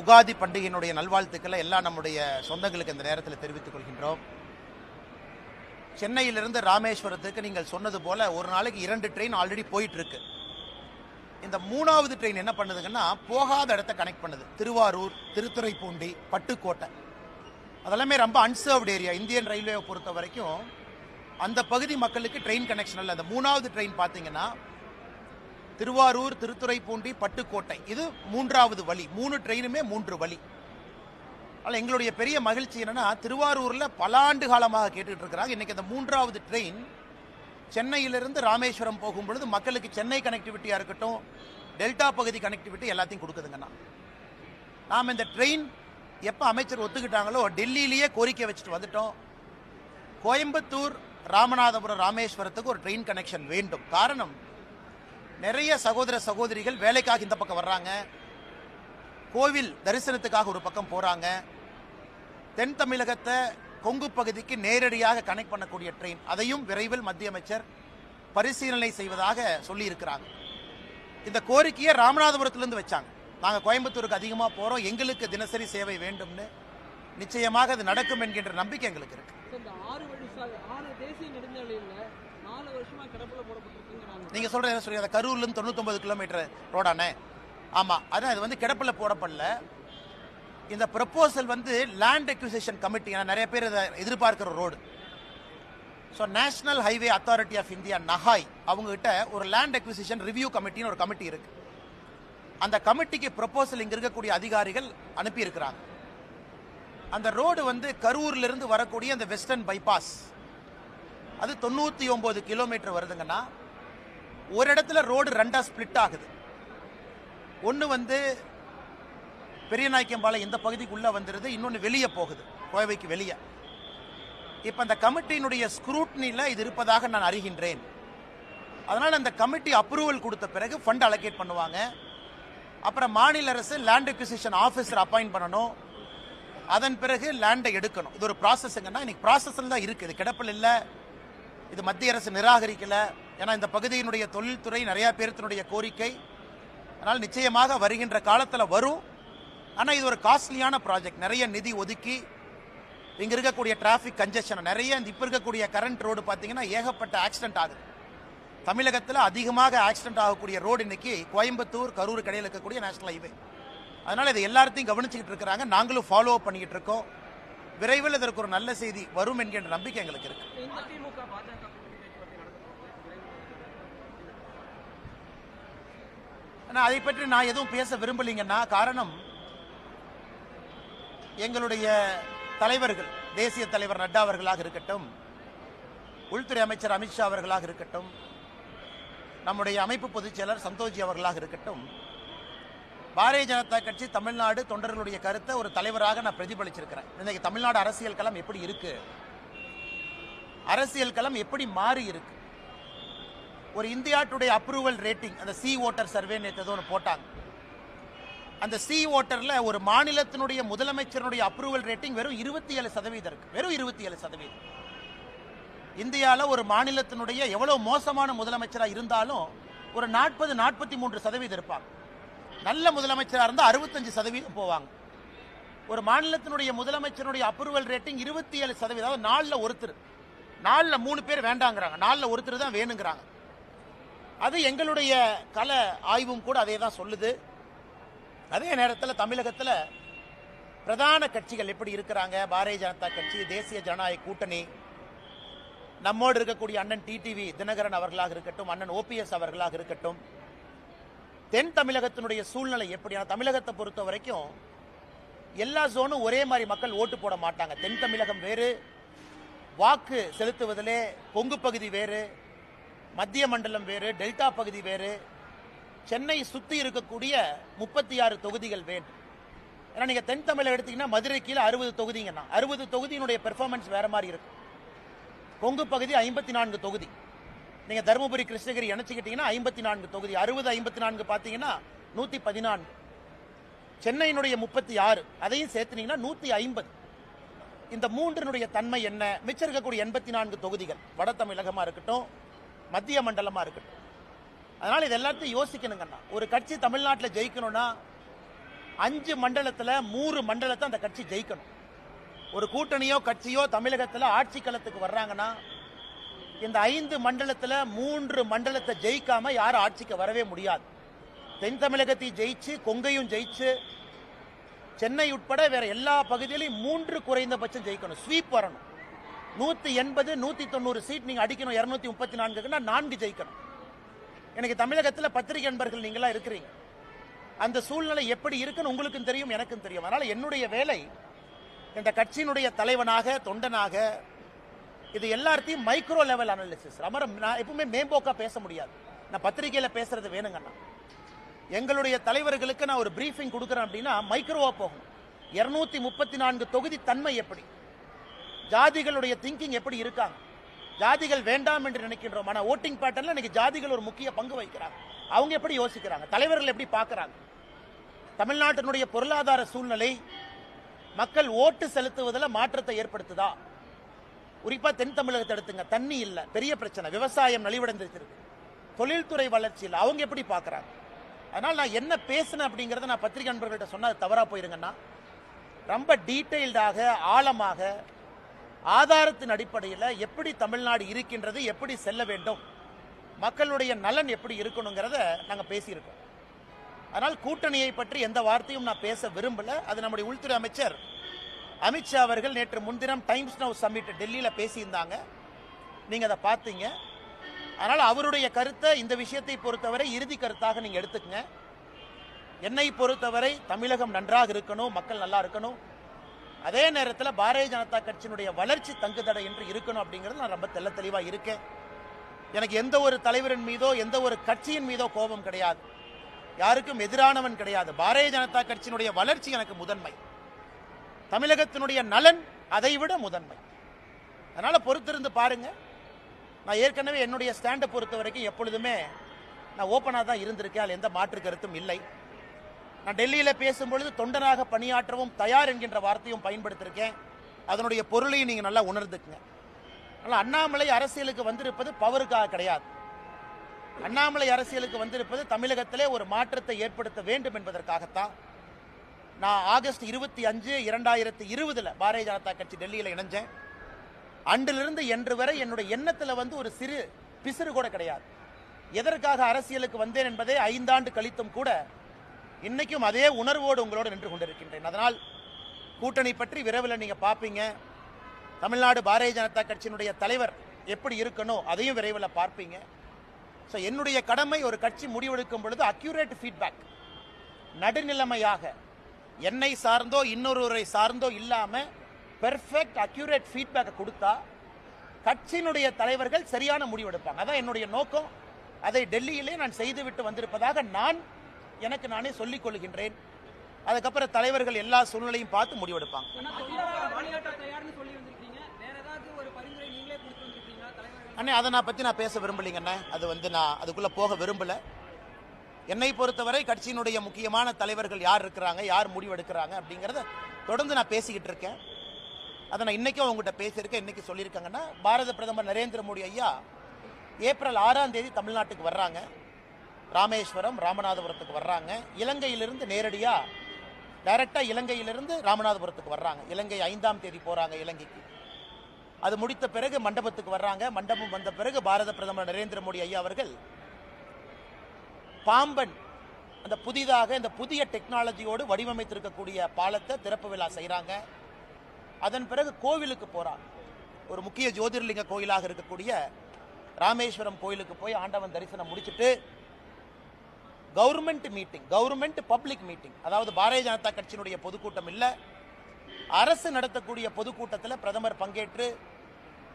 உகாதி பண்டிகையினுடைய நல்வாழ்த்துக்களை எல்லா நம்முடைய சொந்தங்களுக்கு இந்த நேரத்தில் தெரிவித்துக் கொள்கின்றோம். சென்னையிலிருந்து ராமேஸ்வரத்துக்கு நீங்கள் சொன்னது போல ஒரு நாளைக்கு 2 ட்ரெயின் ஆல்ரெடி போயிட்டு இருக்கு. இந்த 3வது ட்ரெயின் என்ன பண்ணுதுங்கன்னா போகாத இடத்த கனெக்ட் பண்ணுது. திருவாரூர், திருத்துறைப்பூண்டி, பட்டுக்கோட்டை அதெல்லாமே ரொம்ப அன்சர்வ்டு ஏரியா. இந்தியன் ரயில்வேவை பொறுத்த வரைக்கும் அந்த பகுதி மக்களுக்கு ட்ரெயின் கனெக்ஷன் இல்லை. அந்த 3வது ட்ரெயின் பார்த்தீங்கன்னா திருவாரூர், திருத்துறைப்பூண்டி, பட்டுக்கோட்டை இது 3வது வழி. 3 ட்ரெயினுமே 3 வழி. ஆனால் எங்களுடைய பெரிய மகிழ்ச்சி என்னன்னா திருவாரூரில் பல ஆண்டு காலமாக கேட்டுட்டு இருக்கிறாங்க. இன்னைக்கு அந்த 3வது ட்ரெயின் சென்னையிலிருந்து ராமேஸ்வரம் போகும் பொழுது மக்களுக்கு சென்னை கனெக்டிவிட்டியாக இருக்கட்டும், டெல்டா பகுதி கனெக்டிவிட்டி எல்லாத்தையும் கொடுக்குதுங்கண்ணா. நாம் இந்த ட்ரெயின் எப்போ அமைச்சர் ஒத்துக்கிட்டாங்களோ டெல்லியிலேயே கோரிக்கை வச்சுட்டு வந்துட்டோம். கோயம்புத்தூர், ராமநாதபுரம், ராமேஸ்வரத்துக்கு ஒரு ட்ரெயின் கனெக்ஷன் வேண்டும். காரணம், நிறைய சகோதர சகோதரிகள் வேலைக்காக இந்த பக்கம் வர்றாங்க, கோவில் தரிசனத்துக்காக ஒரு பக்கம் போறாங்க. தென் தமிழகத்தை கொங்கு பகுதிக்கு நேரடியாக கனெக்ட் பண்ணக்கூடிய ட்ரெயின், அதையும் விரைவில் மத்திய அமைச்சர் பரிசீலனை செய்வதாக சொல்லி இருக்கிறாங்க. இந்த கோரிக்கையை ராமநாதபுரத்திலிருந்து வச்சாங்க. நாங்கள் கோயம்புத்தூருக்கு அதிகமாக போறோம், எங்களுக்கு தினசரி சேவை வேண்டும்னு. நிச்சயமாக அது நடக்கும் என்கின்ற நம்பிக்கை எங்களுக்கு இருக்கு. நீங்க சொல்ற என்ன சொல்றீங்க? கரூர்ல இருந்து 99 கிலோமீட்டர் ரோடானே? ஆமா, அதான் இது வந்து கிடப்பில் போடப்படல. இந்த ப்ரப்போசல் வந்து லேண்ட் அக்விசிஷன் கமிட்டி, நிறைய பேர் இதை எதிர்பார்க்கிற road. So national highway authority of India NHAI அவங்க கிட்ட ஒரு லேண்ட் அக்விசிஷன் ரிவ்யூ கமிட்டின்னு ஒரு கமிட்டி இருக்கு. அந்த கமிட்டிக்கு ப்ரப்போசல் இங்க இருக்கக்கூடிய அதிகாரிகள் அனுப்பி இருக்கிறாங்க. அந்த ரோடு வந்து கரூர்ல இருந்து வரக்கூடிய அந்த வெஸ்டர்ன் பைபாஸ் அது 99 கிலோமீட்டர் வருதுங்கன்னா, ஒரு இடத்துல ரோடு 2ஆ ஸ்பிளிட் ஆகுது. ஒன்று வந்து பெரியநாயக்கம்பாளையம் இந்த பகுதிக்குள்ளே வந்துடுது, இன்னொன்று வெளியே போகுது, கோவைக்கு வெளியே. இப்போ அந்த கமிட்டியினுடைய ஸ்க்ரூட்னியில் இது இருப்பதாக நான் அறிகின்றேன். அதனால் அந்த கமிட்டி அப்ரூவல் கொடுத்த பிறகு ஃபண்ட் அலோகேட் பண்ணுவாங்க. அப்புறம் மாநில அரசு லேண்ட் அக்விசிஷன் ஆஃபீஸர் அப்பாயிண்ட் பண்ணணும். அதன் பிறகு லேண்டை எடுக்கணும். இது ஒரு ப்ராசஸ்ங்கன்னா இன்னைக்கு ப்ராசஸில் தான் இருக்குது. இது கிடப்பில் இல்லை, இது மத்திய அரசு நிராகரிக்கல. ஏன்னா இந்த பகுதியினுடைய தொழில்துறை நிறைய பேர்த்தினுடைய கோரிக்கை. அதனால் நிச்சயமாக வருகின்ற காலத்தில் வரும். ஆனால் இது ஒரு காஸ்ட்லியான ப்ராஜெக்ட். நிறைய நிதி ஒதுக்கி இங்கே இருக்கக்கூடிய டிராஃபிக் கன்ஜெஷன் நிறைய, இப்போ இருக்கக்கூடிய கரண்ட் ரோடு பார்த்தீங்கன்னா ஏகப்பட்ட ஆக்சிடென்ட் ஆகுது. தமிழகத்தில் அதிகமாக ஆக்சிடென்ட் ஆகக்கூடிய ரோடு இன்னைக்கு கோயம்புத்தூர், கரூர் கடையில் இருக்கக்கூடிய நேஷனல் ஹைவே. அதனால் இதை எல்லாத்தையும் கவனிச்சுக்கிட்டு இருக்கிறாங்க, நாங்களும் ஃபாலோ அப் பண்ணிக்கிட்டு இருக்கோம். விரைவில் இதற்கு ஒரு நல்ல செய்தி வரும் என்கின்ற நம்பிக்கை எங்களுக்கு இருக்கு. அதை பற்றி நான் எதுவும் பேச விரும்பலைங்கன்னா, காரணம் எங்களுடைய தலைவர்கள், தேசிய தலைவர் நட்டா அவர்களாக இருக்கட்டும், உள்துறை அமைச்சர் அமித்ஷா அவர்களாக இருக்கட்டும், நம்முடைய அமைப்பு பொதுச் செயலர் சந்தோஷ்ஜி அவர்களாக இருக்கட்டும், பாரதிய ஜனதா கட்சி தமிழ்நாடு தொண்டர்களுடைய கருத்தை ஒரு தலைவராக நான் பிரதிபலிச்சிருக்கிறேன். இன்னைக்கு தமிழ்நாடு அரசியல் களம் எப்படி இருக்கு, அரசியல் களம் எப்படி மாறி இருக்கு. ஒரு இந்தியா டுடே அப்ரூவல் ரேட்டிங், அந்த சி ஓட்டர் சர்வே நேற்று ஒன்று போட்டாங்க. அந்த சி ஓட்டர்ல ஒரு மாநிலத்தினுடைய முதலமைச்சருடைய அப்ரூவல் ரேட்டிங் வெறும் 27% இருக்கு. வெறும் 27%. இந்தியாவில் ஒரு மாநிலத்தினுடைய எவ்வளவு மோசமான முதலமைச்சராக இருந்தாலும் ஒரு 40-43% இருப்பாங்க. நல்ல முதலமைச்சராக இருந்தால் 65% போவாங்க. ஒரு மாநிலத்தினுடைய முதலமைச்சருடைய அப்ரூவல் ரேட்டிங் 27%. அதாவது 4ல் ஒருத்தர், 4ல் 3 பேர் வேண்டாங்கிறாங்க, 4ல் ஒருத்தர் தான் வேணுங்கிறாங்க. அது எங்களுடைய கள ஆய்வும் கூட அதே தான் சொல்லுது. அதே நேரத்தில் தமிழகத்தில் பிரதான கட்சிகள் எப்படி இருக்கிறாங்க, பாரதிய ஜனதா கட்சி, தேசிய ஜனநாயக கூட்டணி, நம்மோடு இருக்கக்கூடிய அண்ணன் டிடிவி தினகரன் அவர்களாக இருக்கட்டும், அண்ணன் ஓபிஎஸ் அவர்களாக இருக்கட்டும், தென் தமிழகத்தினுடைய சூழ்நிலை எப்படி? தமிழகத்தை பொறுத்த வரைக்கும் எல்லா ஜோனும் ஒரே மாதிரி மக்கள் ஓட்டு போட மாட்டாங்க. தென் தமிழகம் வேறு, வாக்கு செலுத்துவதிலே கொங்கு பகுதி வேறு, மத்திய மண்டலம் வேறு, டெல்டா பகுதி வேறு, சென்னை சுற்றி இருக்கக்கூடிய 36 தொகுதிகள் வேறு. ஏன்னா நீங்கள் தென் தமிழகம் எடுத்தீங்கன்னா மதுரை கீழே 60 தொகுதிங்கன்னா 60 தொகுதியினுடைய பெர்ஃபார்மன்ஸ் வேற மாதிரி இருக்கும். கொங்கு பகுதி 54 தொகுதி. நீங்கள் தருமபுரி, கிருஷ்ணகிரி இணைச்சிக்கிட்டீங்கன்னா 54 தொகுதி. 60-54 பார்த்தீங்கன்னா 114. சென்னையினுடைய 36 அதையும் சேர்த்துனீங்கன்னா 150. இந்த மூன்றினுடைய தன்மை என்ன? மிச்சம் இருக்கக்கூடிய 84 தொகுதிகள் வட தமிழகமாக இருக்கட்டும், மத்திய மண்டலமாக இருக்கட்டும். அதனால் இது எல்லாத்தையும் யோசிக்கணுங்கண்ணா. ஒரு கட்சி தமிழ்நாட்டில் ஜெயிக்கணும்னா 5 மண்டலத்துல 3 மண்டலத்தை அந்த கட்சி ஜெயிக்கணும். ஒரு கூட்டணியோ கட்சியோ தமிழகத்துல ஆட்சி களத்துக்கு வர்றாங்கன்னா இந்த 5 மண்டலத்துல 3 மண்டலத்தை ஜெயிக்காம யாரும் ஆட்சிக்கு வரவே முடியாது. தென் தமிழகத்தையும் ஜெயிச்சு, கொங்கையும் ஜெயிச்சு, சென்னை உட்பட வேற எல்லா பகுதியிலையும் 3 குறைந்தபட்சம் ஜெயிக்கணும். ஸ்வீப் வரணும். 180 190 சீட் நீங்க அடிக்கணும். 234க்குன்னா 4 ஜெயிக்கணும். எனக்கு தமிழகத்தில் பத்திரிகை நண்பர்கள் நீங்களா இருக்கிறீங்க. அந்த சூழ்நிலை எப்படி இருக்குன்னு உங்களுக்கும் தெரியும், எனக்கும் தெரியும். அதனால என்னுடைய வேலை இந்த கட்சியினுடைய தலைவனாக, தொண்டனாக, இது எல்லாத்தையும் மைக்ரோ லெவல் அனாலிசிஸ். நான் எப்பவுமே மேம்போக்கா பேச முடியாது. நான் பத்திரிகையில பேசுறது வேணுங்கண்ணா. எங்களுடைய தலைவர்களுக்கு நான் ஒரு பிரீஃபிங் கொடுக்குறேன் அப்படின்னா மைக்ரோவா போகும். 234 தொகுதி தன்மை எப்படி, ஜாதிகளுடைய திங்கிங் எப்படி இருக்காங்க, ஜாதிகள் வேண்டாம் என்று நினைக்கின்றோம். ஆனால் ஓட்டிங் பேட்டர்ல இன்னைக்கு ஜாதிகள் ஒரு முக்கிய பங்கு வகிக்கிறாங்க. அவங்க எப்படி யோசிக்கிறாங்க, தலைவர்கள் எப்படி பார்க்கறாங்க, தமிழ்நாட்டினுடைய பொருளாதார சூழ்நிலை மக்கள் ஓட்டு செலுத்துவதில் மாற்றத்தை ஏற்படுத்துதா? குறிப்பா தென் தமிழகத்தை எடுத்துங்க. தண்ணி இல்ல, பெரிய பிரச்சனை. விவசாயம் நலிவடைந்திருக்கு. தொழில்துறை வளர்ச்சி இல்லை. அவங்க எப்படி பார்க்கறாங்க? அதனால நான் என்ன பேசினேன் அப்படிங்கறத நான் பத்திரிகை நண்பர்கள்ட்ட சொன்னா தவறா போயிருங்கன்னா, ரொம்ப டீடைல்டாக, ஆழமாக, ஆதாரத்தின் அடிப்படையில் எப்படி தமிழ்நாடு இருக்கின்றது, எப்படி செல்ல வேண்டும், மக்களுடைய நலன் எப்படி இருக்கணுங்கிறத நாங்கள் பேசியிருக்கோம். அதனால் கூட்டணியை பற்றி எந்த வார்த்தையும் நான் பேச விரும்பல. அது நம்முடைய உள்துறை அமைச்சர் அமித்ஷா அவர்கள் நேற்று முன்தினம் டைம்ஸ் நவ் சம்மிட் டெல்லியில் பேசியிருந்தாங்க. நீங்கள் அதை பார்த்தீங்க. அதனால் அவருடைய கருத்தை, இந்த விஷயத்தை பொறுத்தவரை இறுதி கருத்தாக நீங்கள் எடுத்துக்கங்க. என்னை பொறுத்தவரை தமிழகம் நன்றாக இருக்கணும், மக்கள் நல்லா இருக்கணும். அதே நேரத்தில் பாரதிய ஜனதா கட்சியினுடைய வளர்ச்சி தங்குதடை என்று இருக்கணும் அப்படிங்கிறது நான் ரொம்ப தெள்ள தெளிவாக இருக்கேன். எனக்கு எந்த ஒரு தலைவரின் மீதோ எந்த ஒரு கட்சியின் மீதோ கோபம் கிடையாது, யாருக்கும் எதிரானவன் கிடையாது. பாரதிய ஜனதா கட்சியினுடைய வளர்ச்சி எனக்கு முதன்மை, தமிழகத்தினுடைய நலன் அதைவிட முதன்மை. அதனால பொறுத்திருந்து பாருங்க. நான் ஏற்கனவே என்னுடைய ஸ்டாண்டை பொறுத்த வரைக்கும் எப்பொழுதுமே நான் ஓப்பனாக தான் இருந்திருக்கேன். அதில் எந்த மாற்று கருத்தும் இல்லை. நான் டெல்லியில் பேசும்பொழுது தொண்டனாக பணியாற்றவும் தயார் என்கின்ற வார்த்தையும் பயன்படுத்தியிருக்கேன். அதனுடைய பொருளையும் நீங்கள் நல்லா உணர்ந்துக்குங்க. ஆனால் அண்ணாமலை அரசியலுக்கு வந்திருப்பது பவருக்காக கிடையாது. அண்ணாமலை அரசியலுக்கு வந்திருப்பது தமிழகத்திலே ஒரு மாற்றத்தை ஏற்படுத்த வேண்டும் என்பதற்காகத்தான். நான் ஆகஸ்ட் 25, 2020 பாரதிய ஜனதா கட்சி டெல்லியில் இணைஞ்சேன். அன்றிலிருந்து என்று வரை என்னுடைய எண்ணத்தில் ஒரு சிறு பிசிறு கூட கிடையாது. எதற்காக அரசியலுக்கு வந்தேன் என்பதை 5 ஆண்டு கழித்தும் கூட இன்னைக்கும் அதே உணர்வோடு உங்களோடு நின்று கொண்டிருக்கின்றேன். அதனால் கூட்டணி பற்றி விரைவில் நீங்க பார்ப்பீங்க. தமிழ்நாடு பாரதிய ஜனதா கட்சியினுடைய தலைவர் எப்படி இருக்கணும் அதையும் விரைவில் பார்ப்பீங்க. ஸோ என்னுடைய கடமை, ஒரு கட்சி முடிவெடுக்கும் பொழுது அக்யூரேட் ஃபீட்பேக், நடுநிலைமையாக, என்னை சார்ந்தோ இன்னொருவரை சார்ந்தோ இல்லாம பெர்ஃபெக்ட் அக்யூரேட் ஃபீட்பேக் கொடுத்தா கட்சியினுடைய தலைவர்கள் சரியான முடிவெடுப்பாங்க. அதான் என்னுடைய நோக்கம். அதை டெல்லியிலே நான் செய்துவிட்டு வந்திருப்பதாக நான் எனக்கு நானே சொல்லிக் கொள்கின்றேன். அதுக்கப்புறம் தலைவர்கள் எல்லா சூழ்நிலையும் பார்த்து முடிவெடுப்பாங்க. அண்ணே, அதை நான் பற்றி நான் பேச விரும்பலைங்கண்ணே. அது நான் அதுக்குள்ளே போக விரும்பலை. என்னை பொறுத்தவரை கட்சியினுடைய முக்கியமான தலைவர்கள் யார் இருக்கிறாங்க, யார் முடிவெடுக்கிறாங்க அப்படிங்கிறத தொடர்ந்து நான் பேசிக்கிட்டு இருக்கேன். அதை நான் இன்றைக்கும் அவங்ககிட்ட பேசியிருக்கேன். இன்றைக்கி சொல்லியிருக்காங்கன்னா, பாரத பிரதமர் நரேந்திர மோடி ஐயா ஏப்ரல் 6ஆம் தேதி தமிழ்நாட்டுக்கு வர்றாங்க. ராமேஸ்வரம், ராமநாதபுரத்துக்கு வர்றாங்க. இலங்கையிலிருந்து நேரடியாக டைரக்டாக இலங்கையிலிருந்து ராமநாதபுரத்துக்கு வர்றாங்க. இலங்கை 5ஆம் தேதி போகிறாங்க இலங்கைக்கு. அது முடித்த பிறகு மண்டபத்துக்கு வர்றாங்க. மண்டபம் வந்த பிறகு பாரத பிரதமர் நரேந்திர மோடி ஐயா அவர்கள் பாம்பன், அந்த புதிதாக இந்த புதிய டெக்னாலஜியோடு வடிவமைத்திருக்கக்கூடிய பாலத்தை திறப்பு விழா செய்கிறாங்க. அதன் பிறகு கோவிலுக்கு போகிறாங்க. ஒரு முக்கிய ஜோதிர்லிங்க கோயிலாக இருக்கக்கூடிய ராமேஸ்வரம் கோயிலுக்கு போய் ஆண்டவன் தரிசனம் முடிச்சுட்டு government meeting, government public meeting, அதாவது பாரதிய ஜனதா கட்சியினுடைய பொதுக்கூட்டம் இல்லை, அரசு நடத்தக்கூடிய பொதுக்கூட்டத்தில் பிரதமர் பங்கேற்று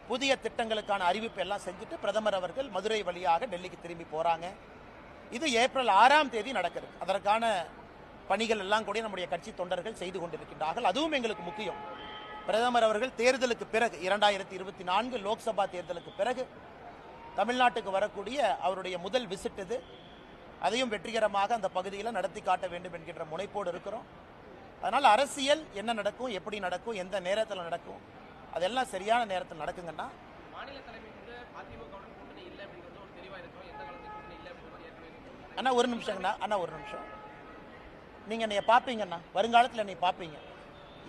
புதிய திட்டங்களுக்கான அறிவிப்பு எல்லாம் செஞ்சுட்டு பிரதமர் அவர்கள் மதுரை வழியாக டெல்லிக்கு திரும்பி போறாங்க. இது ஏப்ரல் 6ஆம் தேதி நடக்குது. அதற்கான பணிகள் எல்லாம் கூட நம்முடைய கட்சி தொண்டர்கள் செய்து கொண்டிருக்கின்றார்கள். அதுவும் எங்களுக்கு முக்கியம். பிரதமர் அவர்கள் தேர்தலுக்கு பிறகு 2024 லோக்சபா தேர்தலுக்கு பிறகு தமிழ்நாட்டுக்கு வரக்கூடிய அவருடைய முதல் விசிட் இது. அதையும் வெற்றிகரமாக அந்த பகுதியில் நடத்தி காட்ட வேண்டும் என்கின்ற முனைப்போடு இருக்கிறோம். அதனால் அரசியல் என்ன நடக்கும், எப்படி நடக்கும், எந்த நேரத்தில் நடக்கும், அதெல்லாம் சரியான நேரத்தில் நடக்குங்கன்னா, அண்ணா ஒரு நிமிஷங்கண்ணா, அண்ணா ஒரு நிமிஷம். நீங்க என்னைய பார்ப்பீங்கண்ணா, வருங்காலத்தில் என்னை பார்ப்பீங்க.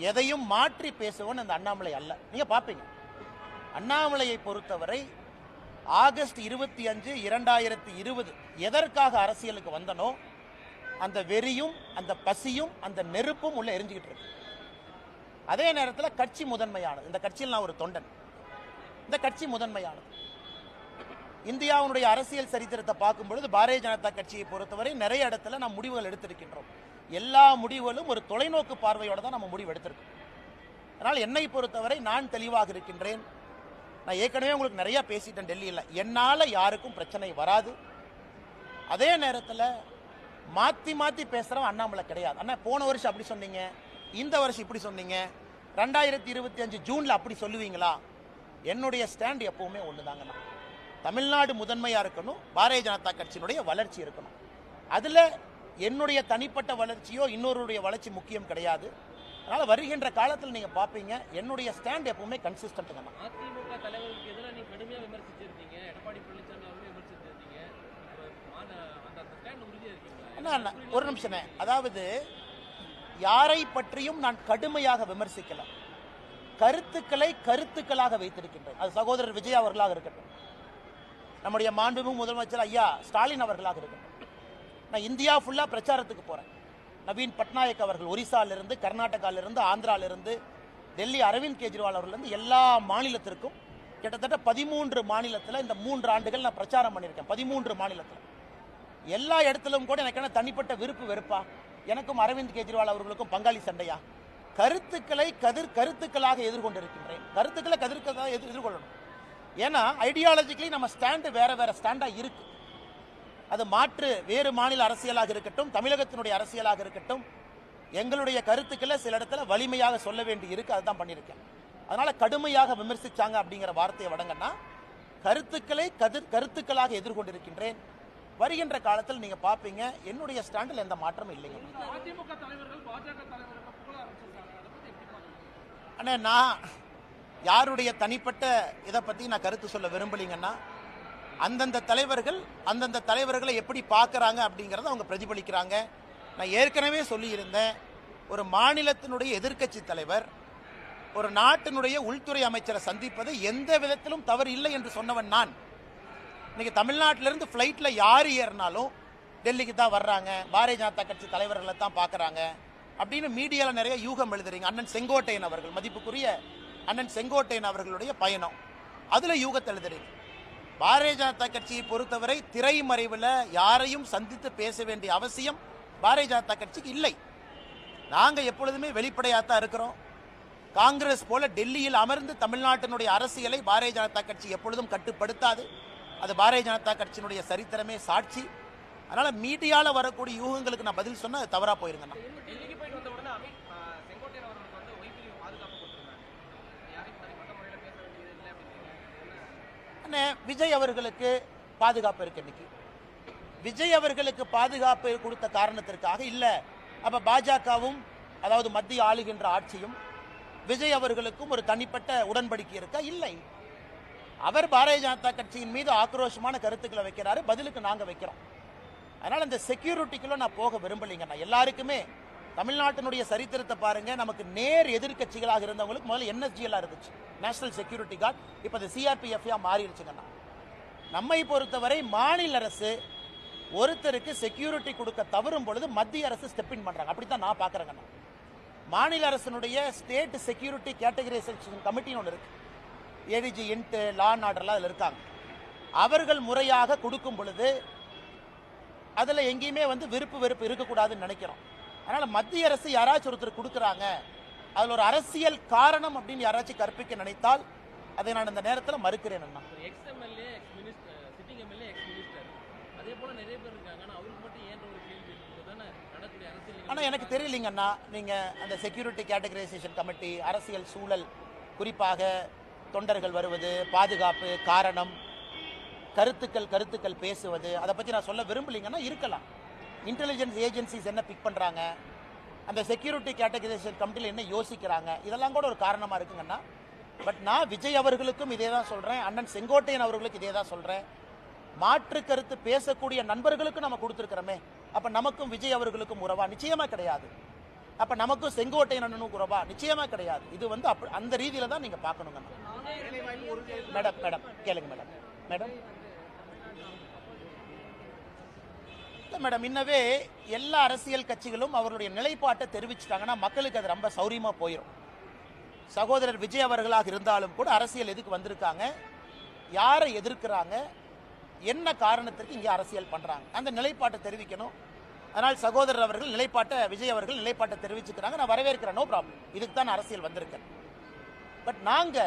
எதையும் மாற்றி பேசுவோன்னு அந்த அண்ணாமலை அல்ல, நீங்க பார்ப்பீங்க. அண்ணாமலையை பொறுத்தவரை ஆகஸ்ட் 25, 2020 எதற்காக அரசியலுக்கு வந்தனோ அந்த வெறியும் அந்த பசியும் அந்த நெருப்பும் உள்ள எரிஞ்சுக்கிட்டு இருக்கு. அதே நேரத்தில் கட்சி முதன்மையானது. இந்த கட்சியில் நான் ஒரு தொண்டன். இந்த கட்சி முதன்மையானது. இந்தியாவுடைய அரசியல் சரித்திரத்தை பார்க்கும் பொழுது பாரதிய ஜனதா கட்சியை பொறுத்தவரை நிறைய இடத்துல நாம் முடிவுகள் எடுத்திருக்கின்றோம். எல்லா முடிவுகளும் ஒரு தொலைநோக்கு பார்வையோட தான் நம்ம முடிவு எடுத்திருக்கோம். அதனால் என்னை பொறுத்தவரை நான் தெளிவாக இருக்கின்றேன். நான் ஏற்கனவே உங்களுக்கு நிறைய பேசிட்டேன் டெல்லியில். என்னால் யாருக்கும் பிரச்சனை வராது. அதே நேரத்தில் மாற்றி மாற்றி பேசுகிறவன் அண்ணாமலை கிடையாது. அண்ணா போன வருஷம் அப்படி சொன்னீங்க, இந்த வருஷம் இப்படி சொன்னீங்க, 2025 ஜூனில் அப்படி சொல்லுவீங்களா? என்னுடைய ஸ்டாண்ட் எப்பவுமே ஒன்று தாங்கண்ணா. தமிழ்நாடு முதன்மையாக இருக்கணும், பாரதிய ஜனதா கட்சியினுடைய வளர்ச்சி இருக்கணும். அதில் என்னுடைய தனிப்பட்ட வளர்ச்சியோ இன்னொருடைய வளர்ச்சி முக்கியம் கிடையாது. அதனால வருகின்ற காலத்தில் நீங்க பாப்பீங்க என்னுடைய ஸ்டாண்ட் எப்பவுமே கன்சிஸ்டன்ட் தான். அதிமுக தலைவருக்கு எதிராக நீங்க கடுமையா விமர்சிச்சிருக்கீங்க, எடப்பாடி பழனிசாமி அவர்களையும் விமர்சிச்சிருக்கீங்க. அந்த ஸ்டாண்ட் உறுதியா இருக்கீங்களா? அண்ணா ஒரு நிமிஷம். அதாவது யாரை பற்றியும் நான் கடுமையாக விமர்சிக்கல, கருத்துக்களை கருத்துக்களாக வைத்திருக்கின்றேன். அது சகோதரர் விஜய் அவர்களாக இருக்கட்டும், நம்முடைய மாண்புமிகு முதலமைச்சர் ஐயா ஸ்டாலின் அவர்களாக இருக்கட்டும். நான் இந்தியா ஃபுல்லா பிரச்சாரத்துக்கு போறேன். நவீன் பட்நாயக் அவர்கள் ஒரிசாலிருந்து, கர்நாடகாவிலிருந்து, ஆந்திராவிலிருந்து, டெல்லி அரவிந்த் கெஜ்ரிவால் அவர்களிருந்து எல்லா மாநிலத்திற்கும் கிட்டத்தட்ட 13 மாநிலத்தில் இந்த 3 ஆண்டுகள் நான் பிரச்சாரம் பண்ணியிருக்கேன். 13 மாநிலத்தில் எல்லா இடத்திலும் கூட எனக்கு என்ன தனிப்பட்ட விருப்பு வெறுப்பா? எனக்கும் அரவிந்த் கெஜ்ரிவால் அவர்களுக்கும் பங்காளி சண்டையா? கருத்துக்களை கருத்துக்களாக எதிர்கொண்டிருக்கின்றேன். கருத்துக்களை கதிர்க்களாக எதிர்கொள்ளணும். ஏன்னா ஐடியாலஜிக்கலி நம்ம ஸ்டாண்டு வேற வேற ஸ்டாண்டா இருக்கு. அது மாற்று வேறு மாநில அரசியலாக இருக்கட்டும், தமிழகத்தினுடைய அரசியலாக இருக்கட்டும், எங்களுடைய கருத்துக்களை சில இடத்துல வலிமையாக சொல்ல வேண்டி இருக்கு. அதுதான் பண்ணியிருக்கேன். அதனால கடுமையாக விமர்சிச்சாங்க அப்படிங்கிற வார்த்தையை வழங்கன்னா கருத்துக்களை கருத்துக்களாக எதிர்கொண்டிருக்கின்றேன். வருகின்ற காலத்தில் நீங்க பாப்பீங்க என்னுடைய ஸ்டாண்டில் எந்த மாற்றமும் இல்லைங்க. அண்ணா நான் யாருடைய தனிப்பட்ட இதை பத்தி நான் கருத்து சொல்ல விரும்பலீங்கன்னா, அந்தந்த தலைவர்களை எப்படி பார்க்குறாங்க அப்படிங்கிறத அவங்க பிரதிபலிக்கிறாங்க. நான் ஏற்கனவே சொல்லியிருந்தேன், ஒரு மாநிலத்தினுடைய எதிர்க்கட்சி தலைவர் ஒரு நாட்டினுடைய உள்துறை அமைச்சரை சந்திப்பது எந்த விதத்திலும் தவறு இல்லை என்று சொன்னவன் நான். இன்னைக்கு தமிழ்நாட்டிலிருந்து ஃப்ளைட்டில் யார் ஏறினாலும் டெல்லிக்கு தான் வர்றாங்க, பாரதிய ஜனதா கட்சி தலைவர்களை தான் பார்க்குறாங்க அப்படின்னு மீடியாவில் நிறைய யூகம் எழுதுறீங்க. அண்ணன் செங்கோட்டையன் அவர்கள், மதிப்புக்குரிய அண்ணன் செங்கோட்டையன் அவர்களுடைய பயணம், அதில் யூகத்தை எழுதுறீங்க. பாரதிய ஜனதா கட்சியை பொறுத்தவரை திரைமறைவில் யாரையும் சந்தித்து பேச வேண்டிய அவசியம் பாரதிய ஜனதா கட்சிக்கு இல்லை. நாங்கள் எப்பொழுதுமே வெளிப்படையாத்தான் இருக்கிறோம். காங்கிரஸ் போல டெல்லியில் அமர்ந்து தமிழ்நாட்டினுடைய அரசியலை பாரதிய ஜனதா கட்சி எப்பொழுதும் கட்டுப்படுத்தாது. அது பாரதிய ஜனதா கட்சியினுடைய சரித்திரமே சாட்சி. அதனால மீடியாவில் வரக்கூடிய யூகங்களுக்கு நான் பதில் சொன்னா அது தவறா போயிருங்கண்ணா. விஜய் அவர்களுக்கு பாதுகாப்பு இருக்கு. இன்னைக்கு விஜய் அவர்களுக்கு பாதுகாப்பு கொடுத்த காரணத்திற்காக இல்ல, அப்ப பாஜகவும் அதாவது மத்திய ஆளுகின்ற ஆட்சியும் விஜய் அவர்களுக்கும் ஒரு தனிப்பட்ட உடன்படிக்கை இருக்கா? இல்லை. அவர் பாரதிய ஜனதா கட்சியின் மீது ஆக்ரோஷமான கருத்துக்களை வைக்கிறாரு, பதிலுக்கு நாங்க வைக்கிறோம். அதனால இந்த செக்யூரிட்டிக்குள்ள நான் போக விரும்பலைங்க. நான் எல்லாருக்குமே தமிழ்நாட்டினுடைய சரித்திரத்தை பாருங்க, நமக்கு நேர் எதிர்கட்சிகளாக இருந்தவங்களுக்கு முதல்ல NSGL இருந்துச்சு, நேஷனல் செக்யூரிட்டி கார்டு. இப்போ அது CRPF மாறிடுச்சுங்கண்ணா. நம்மை பொறுத்தவரை மாநில அரசு ஒருத்தருக்கு செக்யூரிட்டி கொடுக்க தவறும் பொழுது மத்திய அரசு ஸ்டெப் இன் பண்றாங்க. அப்படித்தான் நான் பாக்குறேங்கண்ணா. மாநில அரசினுடைய ஸ்டேட் செக்யூரிட்டி கேட்டகரைசேஷன் கமிட்டின்னு ஒன்று இருக்கு, ADG இன்ட் லா அண்ட் ஆர்டர்லாம் அதில் இருக்காங்க. அவர்கள் முறையாக கொடுக்கும் பொழுது அதில் எங்கேயுமே விருப்பு வெறுப்பு இருக்கக்கூடாதுன்னு நினைக்கிறோம். அதனால மத்திய அரசு யாராச்சும் ஒருத்தர் கொடுக்குறாங்க, அதில் ஒரு அரசியல் காரணம் அப்படின்னு யாராச்சும் கற்பிக்க நினைத்தால் அதை நான் இந்த நேரத்தில் மறுக்கிறேன். ஆனால் எனக்கு தெரியலீங்கண்ணா, நீங்கள் அந்த செக்யூரிட்டி கேட்டகரைசேஷன் கமிட்டி, அரசியல் சூழல், குறிப்பாக தொண்டர்கள் வருவது, பாதுகாப்பு காரணம், கருத்துக்கள் பேசுவது, அதை பற்றி நான் சொல்ல விரும்பலீங்கன்னா இருக்கலாம். இன்டெலிஜென்ஸ் ஏஜென்சிஸ் என்ன பிக் பண்ணுறாங்க, அந்த செக்யூரிட்டி கேட்டகரைசேஷன் கமிட்டியில் என்ன யோசிக்கிறாங்க, இதெல்லாம் கூட ஒரு காரணமாக இருக்குங்கண்ணா. பட் நான் விஜய் அவர்களுக்கும் இதே தான் சொல்கிறேன், அண்ணன் செங்கோட்டையன் அவர்களுக்கு இதே தான் சொல்கிறேன். மாற்று கருத்து பேசக்கூடிய நண்பர்களுக்கும் நம்ம கொடுத்துருக்கிறோமே, அப்ப நமக்கும் விஜய் அவர்களுக்கும் உறவா? நிச்சயமா கிடையாது. அப்ப நமக்கும் செங்கோட்டையன் அண்ணனுக்கும் உறவா? நிச்சயமா கிடையாது. இது வந்து அந்த ரீதியில தான் நீங்க பார்க்கணுங்க. மேடம் மேடம் கேளுங்க மேடம். மேடம் மேடம் இன்னவே எல்லா அரசியல் கட்சிகளும் அவர்களுடைய நிலைப்பாட்டை தெரிவிச்சிட்டாங்கன்னா மக்களுக்கு அது ரொம்ப சௌரியமா போயிடும். சகோதரர் விஜய் அவர்களாக இருந்தாலும் கூட அரசியல் எதுக்கு வந்திருக்காங்க, யாரை எதிர்க்கிறாங்க, என்ன காரணத்திற்கு இங்கே அரசியல் பண்றாங்க, அந்த நிலைப்பாட்டை தெரிவிக்கணும். அதனால் சகோதரர் அவர்கள் நிலைப்பாட்டை, விஜய் அவர்கள் நிலைப்பாட்டை தெரிவிச்சுக்கிறாங்க. நான் வரவேற்கிறேன், நோ ப்ராப்ளம். இதுக்கு தான் அரசியல் வந்திருக்கேன். பட் நாங்க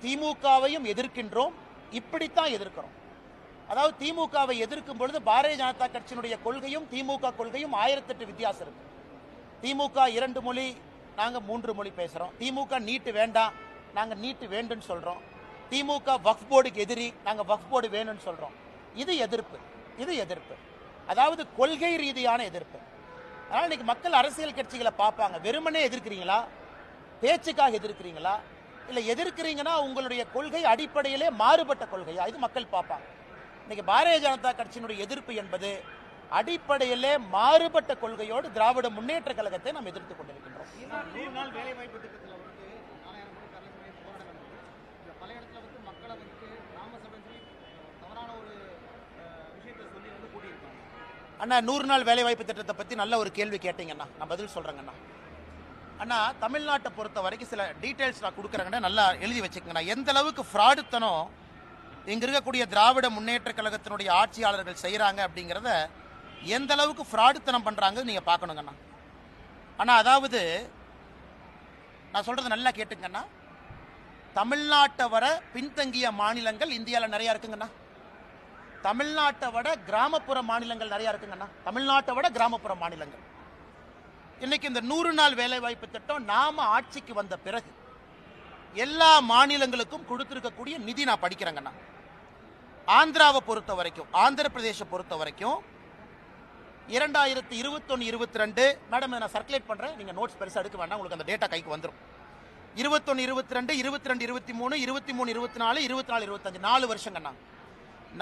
திமுகவையும் எதிர்க்கின்றோம், இப்படித்தான் எதிர்க்கிறோம். அதாவது திமுகவை எதிர்க்கும் பொழுது பாரதிய ஜனதா கட்சியினுடைய கொள்கையும் திமுக கொள்கையும் 1008 வித்தியாசம் இருக்கு. திமுக 2 மொழி, நாங்க 3 மொழி பேசுறோம். திமுக நீட்டு வேண்டாம், நாங்க நீட்டு வேண்டும்னு சொல்றோம். திமுக வக்ஃப் போர்டுக்கு எதிரி, நாங்க வக்ஃப் போர்டு வேணும்னு சொல்றோம். இது எதிர்ப்பு, இது எதிர்ப்பு. அதாவது கொள்கை ரீதியான எதிர்ப்பு. அதனால இன்னைக்கு மக்கள் அரசியல் கட்சிகளை பார்ப்பாங்க. வெறுமனே எதிர்க்கிறீங்களா, பேச்சுக்காக எதிர்க்கிறீங்களா, இல்ல எதிர்க்கிறீங்கன்னா உங்களுடைய கொள்கை அடிப்படையிலே மாறுபட்ட கொள்கையா, இது மக்கள் பார்ப்பாங்க. இன்னைக்கு பாரதிய ஜனதா கட்சியினுடைய எதிர்ப்பு என்பது அடிப்படையிலே மாறுபட்ட கொள்கையோடு திராவிட முன்னேற்ற கழகத்தை நாம் எதிர்த்துக் கொண்டிருக்கின்றோம். அண்ணா 100 நாள் வேலைவாய்ப்பு திட்டத்தை பத்தி நல்ல ஒரு கேள்வி கேட்டீங்கண்ணா, நான் பதில் சொல்றேங்கண்ணா. அண்ணா தமிழ்நாட்டை பொறுத்த வரைக்கும் சில டீடைல்ஸ் நான் கொடுக்குறேங்கண்ணா, நல்லா எழுதி வச்சுக்கங்கண்ணா. எந்த அளவுக்கு ஃப்ராடுத்தனம் இங்க இருக்கக்கூடிய திராவிட முன்னேற்ற கழகத்தினுடைய ஆட்சியாளர்கள் செய்யறாங்க அப்படிங்கிறத, எந்த அளவுக்கு ஃப்ராடுத்தனம் பண்றாங்க நீங்க பார்க்கணுங்கண்ணா. ஆனா அதாவது நான் சொல்றது நல்லா கேட்டுங்கண்ணா. தமிழ்நாட்டை வர பின்தங்கிய மாநிலங்கள் இந்தியாவில் நிறைய இருக்குங்கண்ணா. தமிழ்நாட்டை விட கிராமப்புற மாநிலங்கள் நிறைய இருக்குங்கண்ணா. தமிழ்நாட்டை விட கிராமப்புற மாநிலங்கள். இன்னைக்கு இந்த 100 நாள் வேலைவாய்ப்பு திட்டம் நாம ஆட்சிக்கு வந்த பிறகு எல்லா மாநிலங்களுக்கும் கொடுத்திருக்கக்கூடிய நிதி நான் படிக்கிறேங்கண்ணா. ஆந்திராவை பொறுத்த வரைக்கும், ஆந்திர பிரதேச பொறுத்த வரைக்கும் 2021-22 மேடம் நான் சர்க்குலேட் பண்றேன், நீங்க நோட்ஸ் பெருசா எடுக்க வேண்டாம், உங்களுக்கு அந்த டேட்டா கைக்கு வந்துடும். 21-22, 22-23, 23-24, 24-25 4 வருஷங்கண்ணா.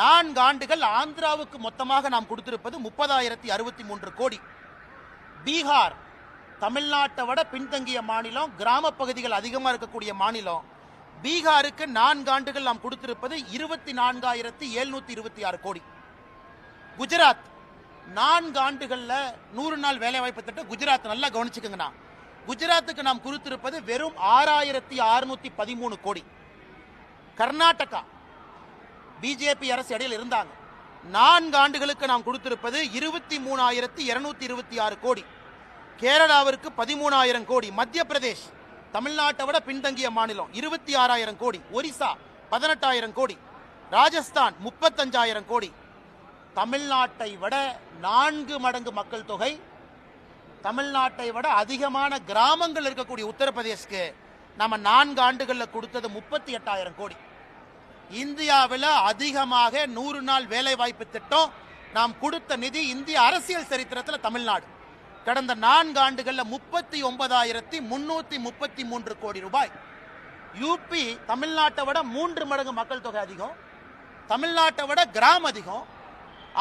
4 ஆண்டுகள் ஆந்திராவுக்கு மொத்தமாக நாம் கொடுத்திருப்பது 30,063 கோடி. பீகார் தமிழ்நாட்டை விட பின்தங்கிய மாநிலம், கிராம பகுதிகள் அதிகமாக இருக்கக்கூடிய மாநிலம். பீகாருக்கு 4 ஆண்டுகள் நாம் கொடுத்திருப்பது 24,726 கோடி. குஜராத் 4 ஆண்டுகள்ல 100 நாள் வேலைவாய்ப்பு திட்டம் குஜராத் நல்லா கவனிச்சுக்கங்கண்ணா. குஜராத்துக்கு நாம் கொடுத்திருப்பது வெறும் 6,613 கோடி. கர்நாடகா பிஜேபி அரசு இடையில் இருந்தாங்க, 4 ஆண்டுகளுக்கு நாம் கொடுத்திருப்பது 23,226 கோடி. கேரளாவிற்கு 13,000 கோடி. மத்திய பிரதேஷ் தமிழ்நாட்டை விட பின்தங்கிய மாநிலம் 26,000 கோடி. ஒரிசா 18,000 கோடி. ராஜஸ்தான் 35,000 கோடி. தமிழ்நாட்டை விட 4 மடங்கு மக்கள் தொகை, தமிழ்நாட்டை விட அதிகமான கிராமங்கள் இருக்கக்கூடிய உத்தரப்பிரதேஷ்க்கு நம்ம 4 ஆண்டுகளில் கொடுத்தது 38,000 கோடி. இந்தியாவில் அதிகமாக 100 நாள் வேலை வாய்ப்பு திட்டம் நாம் கொடுத்த நிதி இந்திய அரசியல் சரித்திரத்தில் தமிழ்நாடு. கடந்த 4 ஆண்டுகளில் 39,333 கோடி ரூபாய். யூபி தமிழ்நாட்டை விட 3 மடங்கு மக்கள் தொகை அதிகம், தமிழ்நாட்டை விட கிராமம் அதிகம்.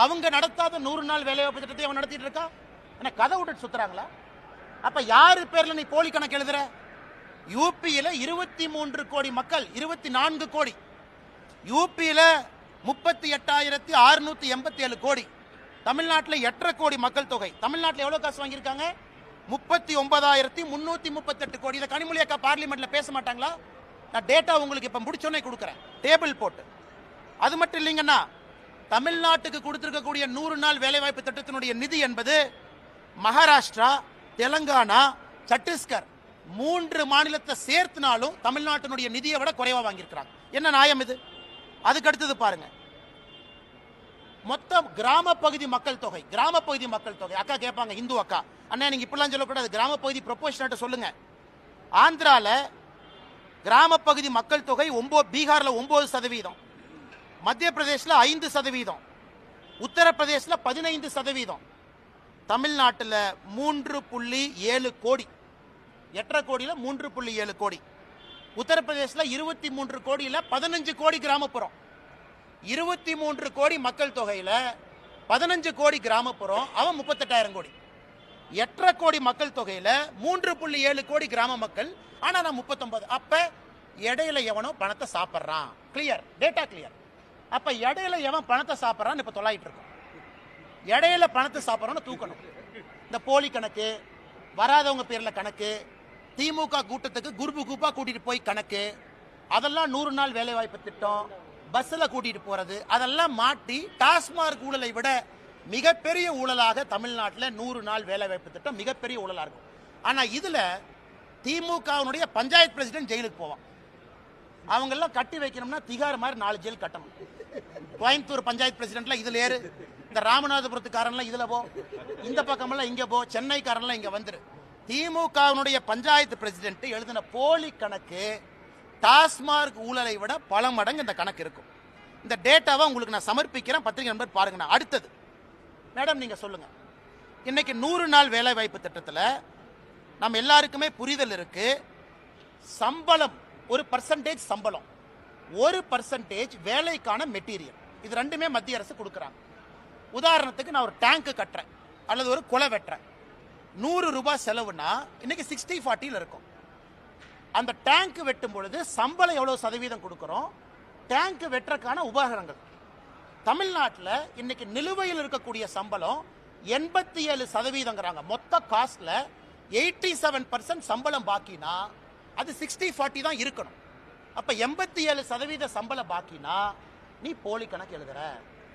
அவங்க நடத்தாத 100 நாள் வேலைவாய்ப்பு திட்டத்தை அவன் நடத்திட்டு இருக்கா. என்ன கதை விட்டுட்டு சுத்துறாங்களா? அப்ப யாரு பேர்ல நீ போலி கணக்கு எழுதுற? யூபியில 23 கோடி மக்கள், 24 கோடி. யூபியில 38,687 கோடி. தமிழ்நாட்டில் 8.5 கோடி மக்கள் தொகை. தமிழ்நாட்டில் எவ்வளவு காசு வாங்கியிருக்காங்க? 39,338 கோடி. இதை கனிமொழி அக்கா பார்லிமெண்ட்ல பேச மாட்டாங்களா? நான் டேட்டா உங்களுக்கு இப்ப முடிச்சோன்னே கொடுக்குறேன், டேபிள் போட்டு. அது மட்டும் இல்லைங்கன்னா, தமிழ்நாட்டுக்கு கொடுத்திருக்கக்கூடிய 100 நாள் வேலைவாய்ப்பு திட்டத்தினுடைய நிதி என்பது மகாராஷ்டிரா, தெலங்கானா, சத்தீஸ்கர் 3 மாநிலத்தை சேர்த்துனாலும் தமிழ்நாட்டினுடைய நிதியை விட குறைவா வாங்கியிருக்கிறாங்க. என்ன நியாயம் இது? அதுக்கு அடுத்தது பாருங்க, மொத்தம் கிராம பகுதி மக்கள் தொகை. கிராம பகுதி மக்கள் தொகை அக்கா கேட்பாங்க, இந்து அக்கா, அண்ணா நீங்க இப்படிலாம் சொல்லக்கூடாது, கிராம பகுதி ப்ரொபோஷனேட் சொல்லுங்க. ஆந்திரால கிராம பகுதி மக்கள் தொகை பீகார்ல 9%, மத்திய பிரதேஷ்ல 5%, உத்தரப்பிரதேஷ்ல 15%, தமிழ்நாட்டில் 3.7 கோடி. 8.5 கோடியில 3.7 கோடி. உத்தரப்பிரதேஷ்ல 23 கோடியில 15 கோடி கிராமப்புறம். 23 கோடி மக்கள் தொகையில 15 கோடி கிராமப்புறம், அவன் 38,000 கோடி. 8.5 கோடி மக்கள் தொகையில 3.7 கோடி கிராம மக்கள், ஆனா நான் 39. அப்ப இடையில எவனோ பணத்தை சாப்பிட்றான். Clear, data clear. அப்ப இடையில எவன் பணத்தை சாப்பிட்றான்னு இப்ப தொலையிட்டு இருக்கோம். இடையில பணத்தை சாப்பிட்றான்னு தூக்கணும். இந்த போலி கணக்கு, வராதவங்க பேர்ல கணக்கு, திமுக கூட்டத்துக்கு குரூப்பு குரூப்பா கூட்டிட்டு போய் கணக்கு, அதெல்லாம் 100 நாள் வேலைவாய்ப்பு திட்டம், பஸ்ல கூட்டிட்டு போறது, அதெல்லாம் மாட்டி டாஸ்மார்க் ஊழலை விட மிகப்பெரிய ஊழலாக தமிழ்நாட்டில் 100 நாள் வேலைவாய்ப்பு திட்டம் மிகப்பெரிய ஊழலா இருக்கும். ஆனா இதுல திமுகவுடைய பஞ்சாயத்து பிரசிடென்ட் ஜெயிலுக்கு போவான். அவங்க எல்லாம் கட்டி வைக்கணும்னா திகார் மாதிரி 4 ஜெயில் கட்டணும். கோயம்புத்தூர் பஞ்சாயத்து பிரசிடென்ட்ல இதுல ஏறு, இந்த ராமநாதபுரத்துக்காரன்லாம் இதுல போ, இந்த பக்கமெல்லாம் இங்க போ, சென்னைக்காரன்லாம் இங்க வந்துரு. திமுகவுடைய பஞ்சாயத்து பிரசிடென்ட் எழுதின போலி கணக்கு டாஸ்மார்க் ஊழலை விட பல மடங்கு இந்த கணக்கு இருக்கும். இந்த டேட்டாவை உங்களுக்கு நான் சமர்ப்பிக்கிறேன், பத்திரிகை நண்பர் பாருங்க. அடுத்தது மேடம் நீங்க சொல்லுங்க, இன்னைக்கு 100 நாள் வேலை வாய்ப்பு திட்டத்தில் நம்ம எல்லாருக்குமே புரிதல் இருக்கு. சம்பளம் ஒரு பர்சன்டேஜ், சம்பளம் 1% வேலைக்கான மெட்டீரியல், இது ரெண்டுமே மத்திய அரசு கொடுக்குறாங்க. உதாரணத்துக்கு நான் ஒரு டேங்க் கட்டுறேன் அல்லது ஒரு குலை வெட்டுறேன், 100 ரூபாய் செலவுனா இன்னைக்கு 60-40 இருக்கும். அந்த டேங்க் வெட்டும் பொழுது சம்பளம் எவ்வளவு சதவீதம் கொடுக்கிறோம், டேங்க் வெட்டுறதுக்கான உபகரணங்கள். தமிழ்நாட்டில் இன்னைக்கு நிலுவையில் இருக்கக்கூடிய சம்பளம் 87%. மொத்த காஸ்ட்ல 87% சம்பளம் பாக்கினா அது 60-40 தான் இருக்கணும். அப்ப 87% சம்பளம் பாக்கினா நீ போலி கணக்கு எழுதுற.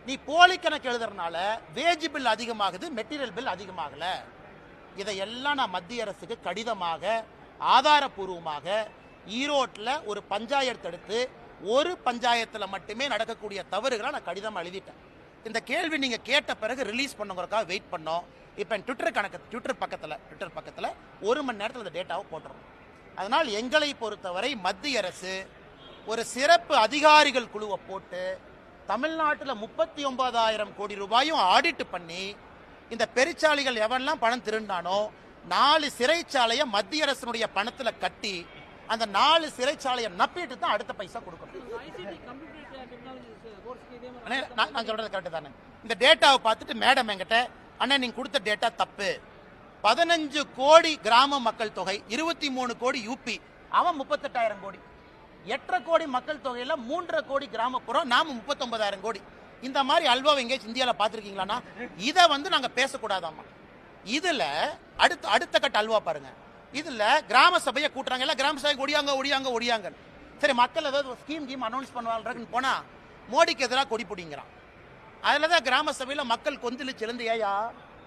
நீ போலி கணக்கு எழுதுறதுனால வேஜ் பில் அதிகமாகுது, மெட்டீரியல் பில் அதிகமாகல. இதையெல்லாம் நான் மத்திய அரசுக்கு கடிதமாக ஆதாரபூர்வமாக ஈரோட்டில் ஒரு பஞ்சாயத்து எடுத்து, ஒரு பஞ்சாயத்தில் மட்டுமே நடக்கக்கூடிய தவறுகளை நான் கடிதம் எழுதிட்டேன். இந்த கேள்வி நீங்க கேட்ட பிறகு ரிலீஸ் பண்ணுங்கிறதுக்காக வெயிட் பண்ணோம். இப்போ என் ட்விட்டர் பக்கத்தில் 1 மணி நேரத்தில் இந்த டேட்டாவை போட்டுறோம். அதனால் எங்களை பொறுத்தவரை மத்திய அரசு ஒரு சிறப்பு அதிகாரிகள் குழுவை போட்டு தமிழ்நாட்டில் 39,000 கோடி ரூபாயும் ஆடிட் பண்ணி, இந்த பெருச்சாளிகள் எவன்லாம் பணம் திருண்டானோ 4 சிறைச்சாலையை மத்திய அரசினுடைய பணத்தில் கட்டி அந்த 4 சிறைச்சாலையை நப்பிட்டு தான் அடுத்த பைசா கொடுக்கணும். நான் சொல்றது கரெக்ட் தானே? இந்த டேட்டாவை பார்த்துட்டு மேடம் என்கிட்ட, அண்ணா நீங்க கொடுத்த டேட்டா தப்பு, 15 கோடி கிராம மக்கள் தொகை, 23 கோடி யூபி, அவன் 38,000 கோடி, 8.5 கோடி மக்கள் தொகையில 3.5 கோடி கிராமப்புறம், நாம 39,000 கோடி. இந்த மாதிரி அல்வாவை எங்கேயாச்சும் இந்தியாவில் பார்த்துருக்கீங்களான்னா இதை நாங்க பேசக்கூடாதாமா. இதுல அடுத்த கட்ட அல்வா பாருங்க. இதுல கிராம சபையை கூட்டுறாங்க, எல்லாம் கிராம சபைக்கு ஒடியாங்க. சரி, மக்கள் ஏதாவது ஸ்கீம் அனௌன்ஸ் பண்ணுவாங்கன்னு போனா மோடிக்கு எதிராக கொடி பிடிங்கிறான். அதுலதான் கிராம சபையில மக்கள் கொந்தளிச்சு எழுந்து, ஏயா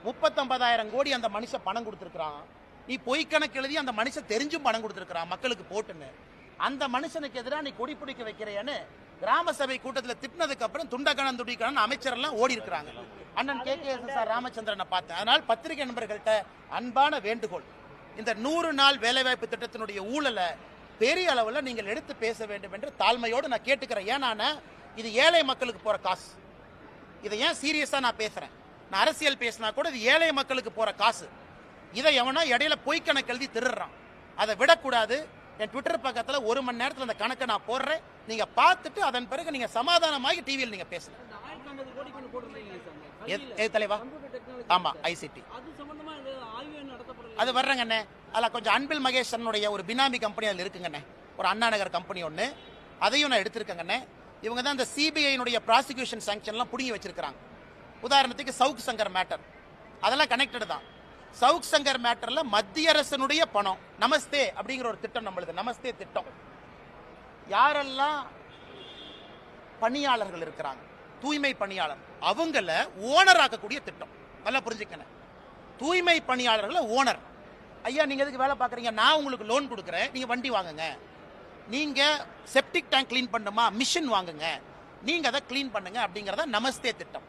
39,000 கோடி அந்த மனுஷன் பணம் கொடுத்துருக்கான், நீ பொய் கணக்கு எழுதி அந்த மனுஷன் தெரிஞ்சும் பணம் கொடுத்துருக்கான் மக்களுக்கு போட்டுன்னு, அந்த மனுஷனுக்கு எதிராக நீ கொடி பிடிக்க வைக்கிறேன்னு கிராம சபை கூட்டத்தில் திட்டினதுக்கு அப்புறம் துண்டகணம் துடிக்கணும் அமைச்சர் எல்லாம் ஓடி இருக்கிறாங்க. அண்ணன் KKSSR ராமச்சந்திரனை பார்த்தேன். அதனால் பத்திரிகை நண்பர்கள்ட்ட அன்பான வேண்டுகோள், இந்த 100 நாள் வேலைவாய்ப்பு திட்டத்தினுடைய ஊழலை பெரிய அளவில் நீங்கள் எடுத்து பேச வேண்டும் என்று தாழ்மையோடு நான் கேட்டுக்கிறேன். ஏன்னா இது ஏழை மக்களுக்கு போற காசு. இதை ஏன் சீரியஸா நான் பேசுறேன், நான் அரசியல் பேசினா கூட இது ஏழை மக்களுக்கு போற காசு. இதை எவனா இடையில பொய் கணக்கு எழுதி திருடுறான், அதை விடக்கூடாது. என் ட்விட்டர் பக்கத்துல 1 மணி நேரத்தில் அந்த கணக்கை நான் போடுறேன், நீங்க பார்த்துட்டு அதன் பிறகு நீங்க சமாதானமாகி டிவியில் நீங்க பேசுங்க. தலைவா, ஆமா ICT அது வர்றங்கண்ணே. அதில் கொஞ்சம் அன்பில் மகேஷனுடைய ஒரு பினாமி கம்பெனி அதில் இருக்குங்கண்ணே, ஒரு அண்ணா நகர் கம்பெனி ஒன்று, அதையும் நான் எடுத்திருக்கேங்கண்ணே. இவங்க தான் இந்த CBI ப்ராசிக்யூஷன் சாங்ஷன்லாம் பிடுங்கி வச்சிருக்காங்க. உதாரணத்துக்கு சவுக் சங்கர் மேட்டர், அதெல்லாம் கனெக்டட் தான். சவுக் சங்கர் மேட்டர்ல மத்திய அரசனுடைய பணம், நமஸ்தே அப்படிங்கிற ஒரு திட்டம் நம்மளுக்கு, நமஸ்தே திட்டம். யாரெல்லாம் பணியாளர்கள் இருக்கிறாங்க, தூய்மை பணியாளர், அவங்கள ஓனர் ஆக்கக்கூடிய திட்டம். நல்லா புரிஞ்சுக்கணும், தூய்மை பணியாளர்களை ஓனர். ஐயா நீங்க எதுக்கு வேலை பார்க்குறீங்க, நான் உங்களுக்கு லோன் கொடுக்குறேன், நீங்க வண்டி வாங்குங்க. நீங்க செப்டிக் டேங்க் கிளீன் பண்ணுமா, மிஷின் வாங்குங்க, நீங்க அதை கிளீன் பண்ணுங்க அப்படிங்கிறத நமஸ்தே திட்டம்.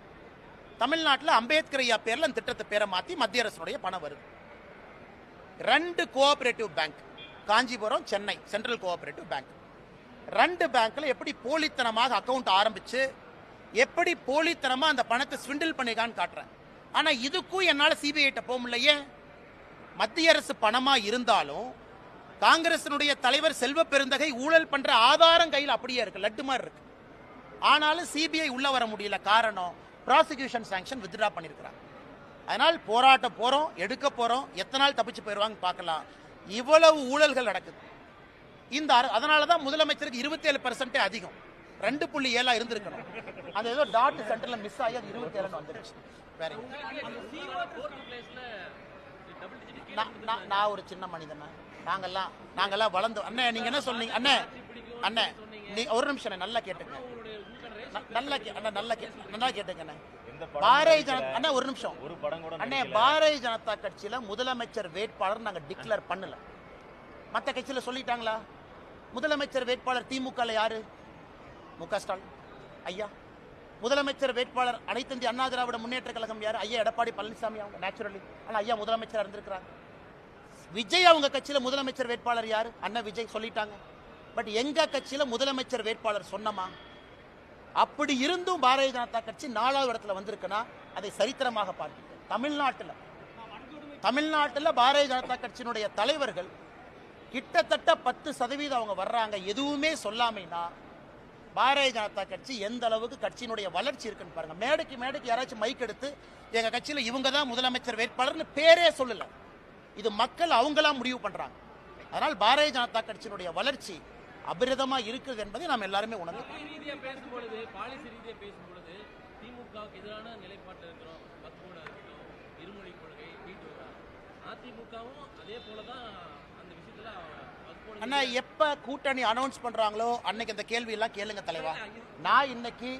தமிழ்நாட்டில் அம்பேத்கர் ஐயா பேர்ல அந்த திட்டத்தை பேரை மாற்றி மத்திய அரசுடைய பணம் வருது. 2 cooperative bank, Kanchipuram, Chennai central cooperative bank, 2 பேங்க்ல எப்படி போலித்தனமாக அக்கவுண்ட் ஆரம்பிச்சு எப்படி போலித்தனமா அந்த பணத்தை ஸ்விண்டில் பண்ணிருக்கான்னு காட்டுறேன். ஆனா இதுக்கும் என்னால CBI போக முடியலையே. மத்திய அரசு பணமா இருந்தாலும் காங்கிரசினுடைய தலைவர் செல்வ பெருந்தகை ஊழல் பண்ற ஆதாரம் கையில் அப்படியே இருக்கு, லட்டு மாதிரி இருக்கு. ஆனாலும் CBI உள்ள வர முடியல. காரணம், ப்ராசிக்யூஷன் சாங்ஷன் வித்ட்ரா பண்ணியிருக்கிறாங்க. அதனால் போராட்ட போகிறோம், எடுக்க போகிறோம், எத்தனை நாள் தப்பிச்சு போயிடுவாங்க பார்க்கலாம். இவ்வளவு ஊழல்கள் நடக்குது. அதனால தான் முதலமைச்சருக்கு 27% அதிகம், 2.7 இருந்திருக்கணும். அது ஏதோ டாட் சென்டர்ல மிஸ் ஆகி அது 27 வந்துருச்சு. வேற நான் ஒரு சின்ன மனிதன், நாங்கெல்லாம் வளர்ந்து அண்ணே. நீங்க என்ன சொன்னீங்க அண்ணே? நீங்க ஒரு நிமிஷம் நல்லா கேட்டுங்க, நல்லா கேட்டுங்க. பாரதிய ஜனதா அண்ணா ஒரு நிமிஷம் அண்ணே, பாரதிய ஜனதா கட்சியில முதலமைச்சர் வேட்பாளர் நாங்க டிக்ளேர் பண்ணல. மற்ற கட்சியில சொல்லிட்டாங்களா? முதலமைச்சர் வேட்பாளர் திமுக யாரு? மு.க. ஸ்டாலின் ஐயா. முதலமைச்சர் வேட்பாளர் அனைத்து இந்திய அண்ணா திராவிட முன்னேற்ற கழகம் யாரு? ஐயா எடப்பாடி பழனிசாமி. அவங்க நேச்சுரலி ஆனா ஐயா முதலமைச்சர் இருந்திருக்கிறாங்க. விஜய் அவங்க கட்சியில முதலமைச்சர் வேட்பாளர் யாரு? அண்ணா விஜய் சொல்லிட்டாங்க. பட் எங்க கட்சியில முதலமைச்சர் வேட்பாளர் சொன்னமா? அப்படி இருந்தும் பாரதிய ஜனதா கட்சி 4வது இடத்துல வந்திருக்குன்னா அதை சரித்திரமாக பார்க்கிறேன். தமிழ்நாட்டில் பாரதிய ஜனதா கட்சியினுடைய தலைவர்கள் கிட்டத்தட்ட 10% அவங்க வர்றாங்க, எதுவுமே சொல்லாமைனா பாரதிய ஜனதா கட்சி எந்த அளவுக்கு கட்சியினுடைய வளர்ச்சி இருக்குன்னு பாருங்க. மேடைக்கு யாராச்சும் மைக் எடுத்து எங்க கட்சியில இவங்க தான் முதலமைச்சர் வேட்பாளர்னு பேரே சொல்லல. இது மக்கள் அவங்களா முடிவு பண்றாங்க. அதனால் பாரதிய ஜனதா கட்சியினுடைய வளர்ச்சி அபிரதமா இருக்குது என்பதை நாம் எல்லாருமே உணர்ந்து திமுகவுக்கு எதிரான நிலைப்பாட்டில் இருக்கிறோம். வக்ஃபோர்டு இருக்கட்டும், இருமொழி கொள்கை, அதிமுகவும் அதே போலதான் அந்த விஷயத்துல. அண்ணா எப்ப கூட்டணி அனௌன்ஸ் பண்றாங்களோ அன்னைக்கு அந்த கேள்வி எல்லாம் கேளுங்க தலைவா. நான் இன்னைக்கு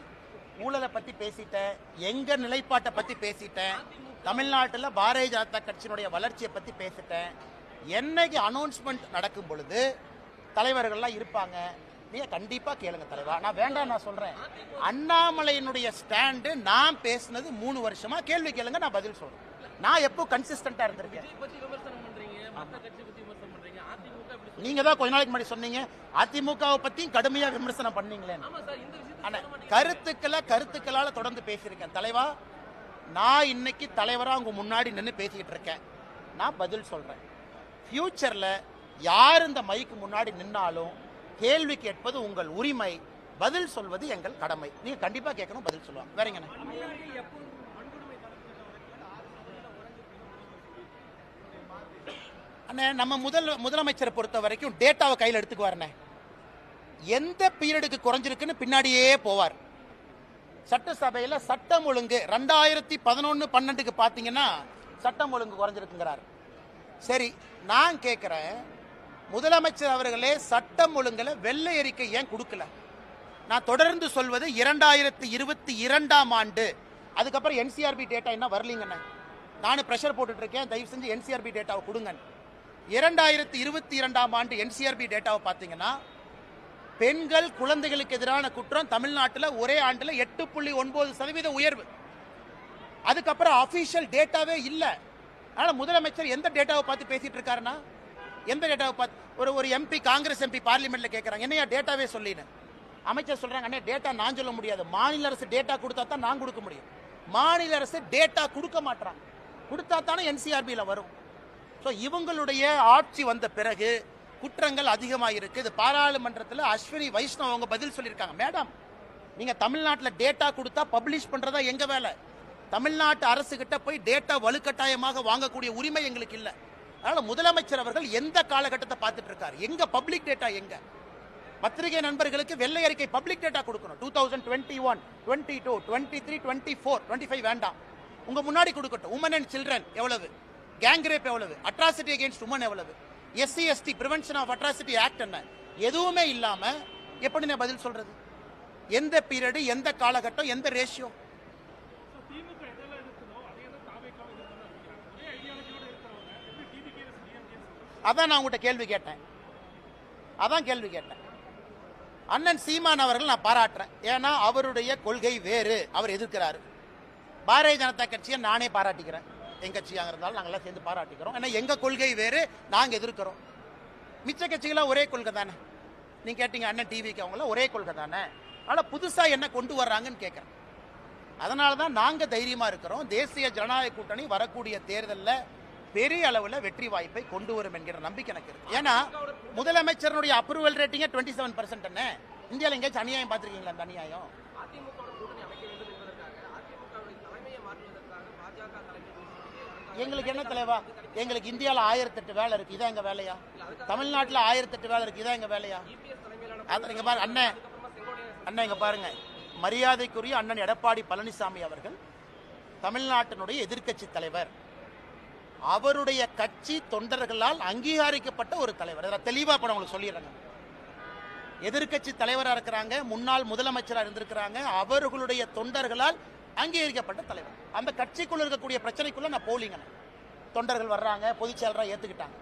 ஊழலை பத்தி பேசிட்டேன், எங்க நிலைப்பாட்டை பத்தி பேசிட்டேன், தமிழ்நாட்டில் பாரதிய ஜனதா கட்சியினுடைய வளர்ச்சியை பத்தி பேசிட்டேன். என்னைக்கு அனௌன்ஸ்மெண்ட் நடக்கும் பொழுது தலைவர்கள்லாம் இருப்பாங்க, நீங்க கண்டிப்பா கேளுங்க தலைவா. நான் வேண்டாம், நான் சொல்றேன். அண்ணாமலையினுடைய ஸ்டாண்டு நான் பேசினது 3 வருஷமா. கேள்வி கேளுங்க, நான் பதில் சொல்றேன். நான் எப்போ கன்சிஸ்டன்டா இருந்திருக்கேன். நீங்க தான் கொஞ்ச நாளைக்கு முன்னாடி சொன்னீங்க அதிமுகவை பத்தி கடுமையா விமர்சனம் பண்ணீங்களே. கருத்துக்களால தொடர்ந்து பேசியிருக்கேன் தலைவா. நான் இன்னைக்கு தலைவரா உங்க முன்னாடி நின்று பேசிக்கிட்டு இருக்கேன். நான் பதில் சொல்றேன். ஃபியூச்சர்ல யார் இந்த மைக்கு முன்னாடி நின்னாலும் கேள்வி கேட்பது உங்கள் உரிமை, பதில் சொல்வது எங்கள் கடமை. நீங்க கண்டிப்பா கேட்கணும், பதில் சொல்லுவாங்க. வேறங்க அண்ணே, நம்ம முதலமைச்சரை பொறுத்த வரைக்கும் டேட்டாவை கையில் எடுத்துக்குவாருண்ணே. எந்த பீரியடுக்கு குறைஞ்சிருக்குன்னு பின்னாடியே போவார். சட்டசபையில் சட்டம் ஒழுங்கு 2011-12 பாத்தீங்கன்னா சட்டம் ஒழுங்கு குறைஞ்சிருக்குங்கிறார். சரி, நான் கேட்கிறேன், முதலமைச்சர் அவர்களே சட்டம் ஒழுங்குல வெள்ளை அறிக்கை ஏன் கொடுக்கல? நான் தொடர்ந்து சொல்வது 2022ஆம் ஆண்டு, அதுக்கப்புறம் என்சிஆர்பி டேட்டா என்ன வரலீங்கண்ணே. நானும் பிரஷர் போட்டுட்டு இருக்கேன், தயவு செஞ்சு என்சிஆர்பி டேட்டாவை கொடுங்க. 2022ஆம் ஆண்டு என்சிஆர்பி டேட்டாவை பார்த்தீங்கன்னா பெண்கள் குழந்தைகளுக்கு எதிரான குற்றம் தமிழ்நாட்டில் ஒரே ஆண்டில் 8.9% உயர்வு. அதுக்கப்புறம் அபிஷியல் டேட்டாவே இல்லை. அதனால முதலமைச்சர் எந்த டேட்டாவை பார்த்து பேசிட்டு இருக்காருன்னா, எந்த டேட்டாவை பார்த்து ஒரு எம்பி, காங்கிரஸ் எம்பி பார்லிமெண்ட்ல கேட்கறாங்க, என்னையா டேட்டாவே சொல்லின்னு. அமைச்சர் சொல்றாங்க, அண்ணே டேட்டா நான் சொல்ல முடியாது, மாநில அரசு டேட்டா கொடுத்தா தான் நான் கொடுக்க முடியும். மாநில அரசு டேட்டா கொடுக்க மாட்டாங்க, கொடுத்தா தானே என்சிஆர்பியில வரும். ஸோ இவங்களுடைய ஆட்சி வந்த பிறகு குற்றங்கள் அதிகமாக இருக்கு. இது பாராளுமன்றத்தில் அஸ்வினி வைஷ்ணவ் அவங்க பதில் சொல்லியிருக்காங்க. மேடம், நீங்க தமிழ்நாட்டில் டேட்டா கொடுத்தா பப்ளிஷ் பண்றதா எங்க வேலை. தமிழ்நாட்டு அரசு கிட்ட போய் டேட்டா வலுக்கட்டாயமாக வாங்கக்கூடிய உரிமை எங்களுக்கு இல்லை. அதனால முதலமைச்சர் அவர்கள் எந்த காலகட்டத்தை பார்த்துட்டு இருக்காரு, எங்க பப்ளிக் டேட்டா எங்க? பத்திரிகை நண்பர்களுக்கு வெள்ளை அறிக்கை பப்ளிக் டேட்டா கொடுக்கணும். 2021, 22, 23, 24, 25 வேண்டாம், உங்க முன்னாடி கொடுக்கட்டும். உமன் அண்ட் சில்ட்ரன் எவ்வளவு, கேங் ரேப் எவ்வளவு, அட்ராசிட்டி அகேன்ஸ்ட் உமன் எவ்வளவு, SC/ST prevention of atrocity act என்ன, எதுவுமே இல்லாம எப்படி நான் பதில் சொல்றது? எந்த பீரியட், எந்த காலகட்டம், எந்த ரேஷியோ? அதான் நான் உங்கள்கிட்ட கேள்வி கேட்டேன். அண்ணன் சீமான் அவர்கள் நான் பாராட்டுறேன். ஏன்னா அவருடைய கொள்கை வேறு, அவர் எதிர்க்கிறாரு. பாரதிய ஜனதா கட்சியை நானே பாராட்டிக்கிறேன். எங்க கட்சியாக இருந்தாலும் நாங்களாம் சேர்ந்து பாராட்டிக்கிறோம். ஏன்னா எங்க கொள்கை வேறு, நாங்க எதிர்க்கிறோம். மிச்ச கட்சிகளாம் ஒரே கொள்கை தானே. நீங்க கேட்டீங்க அண்ணன் டிவிக்கு, அவங்களாம் ஒரே கொள்கை தானே. ஆனா புதுசா என்ன கொண்டு வர்றாங்கன்னு கேட்கறேன். அதனாலதான் நாங்க தைரியமா இருக்கிறோம். தேசிய ஜனநாயக கூட்டணி வரக்கூடிய தேர்தலில் பெரிய அளவில் வெற்றி வாய்ப்பை கொண்டு வரும் என்கிற நம்பிக்கை எனக்கு இருக்கு. ஏன்னா முதலமைச்சருடைய அப்ரூவல் ரேட்டிங்கே 27%. இந்தியாவில் எங்கேயாச்சும் அநியாயம் பார்த்துருக்கீங்களா? அந்த அநியாயம் எங்களுக்கு என்ன தலைவா? எங்களுக்கு இந்தியாவில் 1008 வேலை இருக்கு, இதான் எங்க வேலையா? தமிழ்நாட்டில் 1008 வேலை இருக்கு, இதான் எங்க வேலையா? அதான் இங்க பாருங்க அண்ணன் இங்க பாருங்க, மரியாதைக்குரிய அண்ணன் எடப்பாடி பழனிசாமி அவர்கள் தமிழ்நாட்டினுடைய எதிர்க்கட்சி தலைவர். அவருடைய கட்சி தொண்டர்களால் அங்கீகரிக்கப்பட்ட ஒரு தலைவர். தெளிவா இப்ப உங்களுக்கு சொல்லிடுறேன். எதிர்க்கட்சி தலைவராக இருக்கிறாங்க, முன்னாள் முதலமைச்சராக இருந்திருக்கிறாங்க, அவர்களுடைய தொண்டர்களால் அங்கீகரிக்கப்பட்ட தலைவர். அந்த கட்சிக்குள்ள இருக்கக்கூடிய பிரச்சனைக்குள்ள நான் போலிங்க. தொண்டர்கள் வர்றாங்க, பொதுச் செயலராக ஏத்துக்கிட்டாங்க.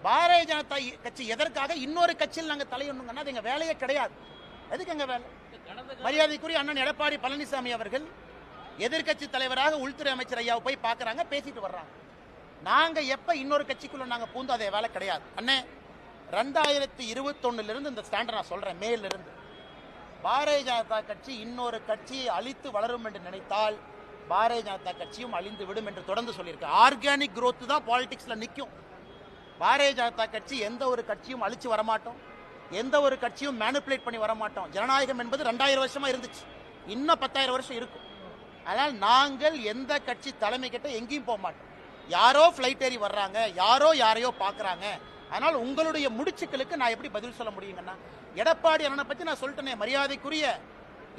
பாரதிய ஜனதா கட்சி எதற்காக இன்னொரு கட்சியில் நாங்க தலையொண்ணுங்கன்னா அது எங்க வேலையே கிடையாது. எதுக்கு எங்க வேலை? மரியாதைக்குரிய அண்ணன் எடப்பாடி பழனிசாமி அவர்கள் எதிர்க்கட்சி தலைவராக உள்துறை அமைச்சர் ஐயாவை போய் பார்க்கறாங்க, பேசிட்டு வர்றாங்க. நாங்க எப்ப இன்னொரு கட்சிக்குள்ள நாங்க பூந்து அதே வேலை கிடையாது. அண்ணே 2021 இருந்து இந்த ஸ்டாண்டர்ட் நான் சொல்றேன், மேல இருந்து பாரதிய ஜனதா கட்சி இன்னொரு கட்சியை அழித்து வளரும் என்று நினைத்தால் பாரதிய ஜனதா கட்சியும் அழிந்து விடும் என்று தொடர்ந்து சொல்லியிருக்கேன். ஆர்கானிக் growth தான் பாலிடிக்ஸ்ல நிற்கும். பாரதிய ஜனதா கட்சி எந்த ஒரு கட்சியும் அழிச்சு வரமாட்டோம், எந்த ஒரு கட்சியும் மேனிபுலேட் பண்ணி வரமாட்டோம். ஜனநாயகம் என்பது 2000 வருஷமா இருந்துச்சு, இன்னும் 10,000 வருஷம் இருக்கும். அதனால் நாங்கள் எந்த கட்சி தலைமை கிட்ட எங்கேயும் போக மாட்டோம். யாரோ ஃபிளைட் ஏறி வர்றாங்க, யாரோ யாரையோ பார்க்குறாங்க. அதனால் உங்களுடைய முடிச்சுக்களுக்கு நான் எப்படி பதில் சொல்ல முடியுங்கன்னா, எடப்பாடி அண்ணனை பற்றி நான் சொல்லிட்டேனே, மரியாதைக்குரிய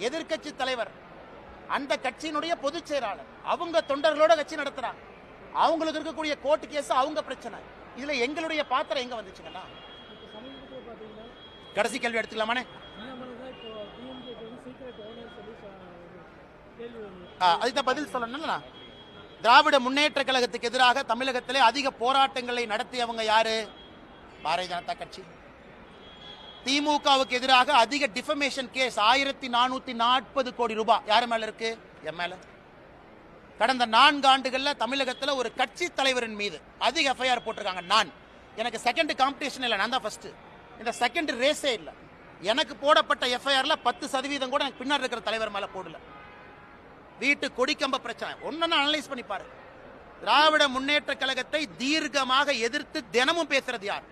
எதிர்க்கட்சி தலைவர், அந்த கட்சியினுடைய பொதுச் செயலாளர், அவங்க தொண்டர்களோட கட்சி நடத்துறாங்க. அவங்களுக்கு இருக்கக்கூடிய கோர்ட்டு கேஸ் அவங்க பிரச்சனை. இதுல எங்களுடைய பாத்திரம் எங்க வந்துச்சுங்கன்னா? கடைசி கேள்வி எடுத்துக்கலாமானே? அதுதான் பதில் சொல்லணும்னா, திராவிட முன்னேற்ற கழகத்துக்கு எதிராக தமிழகத்திலே அதிக போராட்டங்களை நடத்தியவங்க யாரு? பாரதிய ஜனதா கட்சி. திமுகவுக்கு எதிராக அதிக டிஃபமேஷன் கேஸ் 1440 கோடி ரூபாய் யார் மேல இருக்கு? என் மேல. கடந்த 4 ஆண்டுகள்ல தமிழகத்தில் ஒரு கட்சி தலைவரின் மீது அதிக எஃப்ஐஆர் போட்டிருக்காங்க. எனக்கு செகண்ட் காம்படிஷன் இல்லை, நான் தான் ஃபர்ஸ்ட். இந்த செகண்ட் ரேஸே இல்லை. எனக்கு போடப்பட்ட எஃப்ஐஆர்ல 10% கூட எனக்கு பின்னாடி இருக்கிற தலைவர் மேல போடல. வீட்டு கொடிக்கம்ப பிரச்சனை ஒன்னு அனலைஸ் பண்ணி பாரு. திராவிட முன்னேற்ற கழகத்தை தீர்க்கமாக எதிர்த்து தினமும் பேசுறது யார்?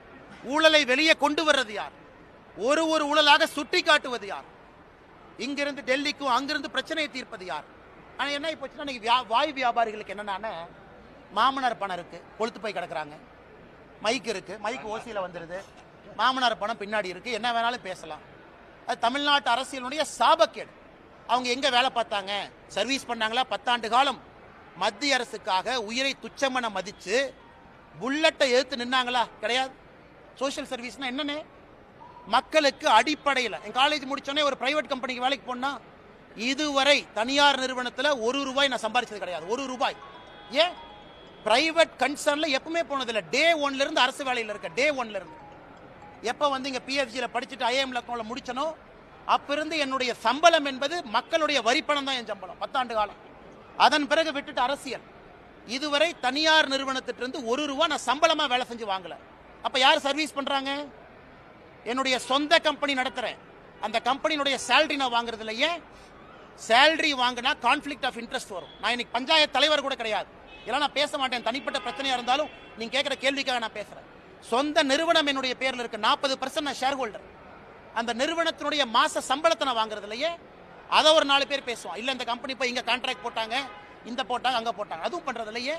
ஊழலை வெளியே கொண்டு வர்றது யார்? ஒரு ஊழலாக சுட்டி காட்டுவது யார்? இங்கிருந்து டெல்லிக்கும் அங்கிருந்து பிரச்சனையை தீர்ப்பது யார்? ஆனா என்ன போச்சுன்னா, வாய் வியாபாரிகளுக்கு என்னன்னா, மாமனார் பணம் இருக்கு, கொளுத்து போய் கிடக்குறாங்க. மைக் இருக்கு, மைக் ஓசியில வந்துருது, மாமனார் பணம் பின்னாடி இருக்கு, என்ன வேணாலும் பேசலாம். அது தமிழ்நாட்டு அரசியலுடைய சாபக்கேடு. அவங்க எங்க வேலை பார்த்தாங்க? சர்வீஸ் பண்ணாங்களா? 10 ஆண்டு காலம் மத்திய அரசுக்காக உயிரை துச்சமன மதிச்சு புல்லட்டை எதிர்த்து நின்னாங்களா? கிடையாது. சோசியல் சர்வீஸ்னா என்னன்னு மக்களுக்கு அடிப்படையில். என் காலேஜ் முடிச்சோடனே ஒரு பிரைவேட் கம்பெனிக்கு வேலைக்கு போனா இதுவரை தனியார் நிறுவனத்தில் 1 ரூபாய் நான் சம்பாதிச்சது கிடையாது. 1 ரூபாய். ஏன்? பிரைவேட் கன்சர்ன்ல எப்பவுமே போனதில்லை. டே 1ல இருந்து அரசு வேலையில் இருக்க. டே 1ல இருந்து எப்ப வந்து இங்க பிஎஃப்ஜில படிச்சுட்டு ஐஏஎம் லக்னோல முடிச்சனோ அப்பிருந்து என்னுடைய சம்பளம் என்பது மக்களுடைய வரிப்பணம் தான் என் சம்பளம் 10 ஆண்டு காலம். அதன் பிறகு விட்டுட்டு அரசியல். இதுவரை தனியார் நிறுவனத்திலிருந்து 1 ரூபாய் நான் சம்பளமா வேலை செஞ்சு வாங்கல. அப்ப யார் சர்வீஸ் பண்றாங்க? என்னுடைய சொந்த கம்பெனி நடத்துறேன், அந்த கம்பெனியுடைய சேலரி நான் வாங்குறது இல்லை. ஏன்? சேலரி வாங்கினா கான்ஃபிளிக்ட் ஆஃப் இன்ட்ரெஸ்ட் வரும். நான் இன்னைக்கு பஞ்சாயத்து தலைவர் கூட கிடையாது, இதெல்லாம் நான் பேச மாட்டேன். தனிப்பட்ட பிரச்சனையா இருந்தாலும் நீங்க கேட்கிற கேள்விக்காக நான் பேசுறேன். சொந்த நிறுவனம் என்னுடைய பேர்ல இருக்கு, 40% நான் ஷேர் ஹோல்டர். அந்த நிறுவனத்தினுடைய மாச சம்பளத்தை நான் வாங்குறது இல்லையே. அதை ஒரு 4 பேர் பேசுவான், இல்ல இந்த கம்பெனி போய் இங்க கான்ட்ராக்ட் போட்டாங்க, இந்த போட்டாங்க, அங்க போட்டாங்க. அதுவும் பண்றது இல்லையே.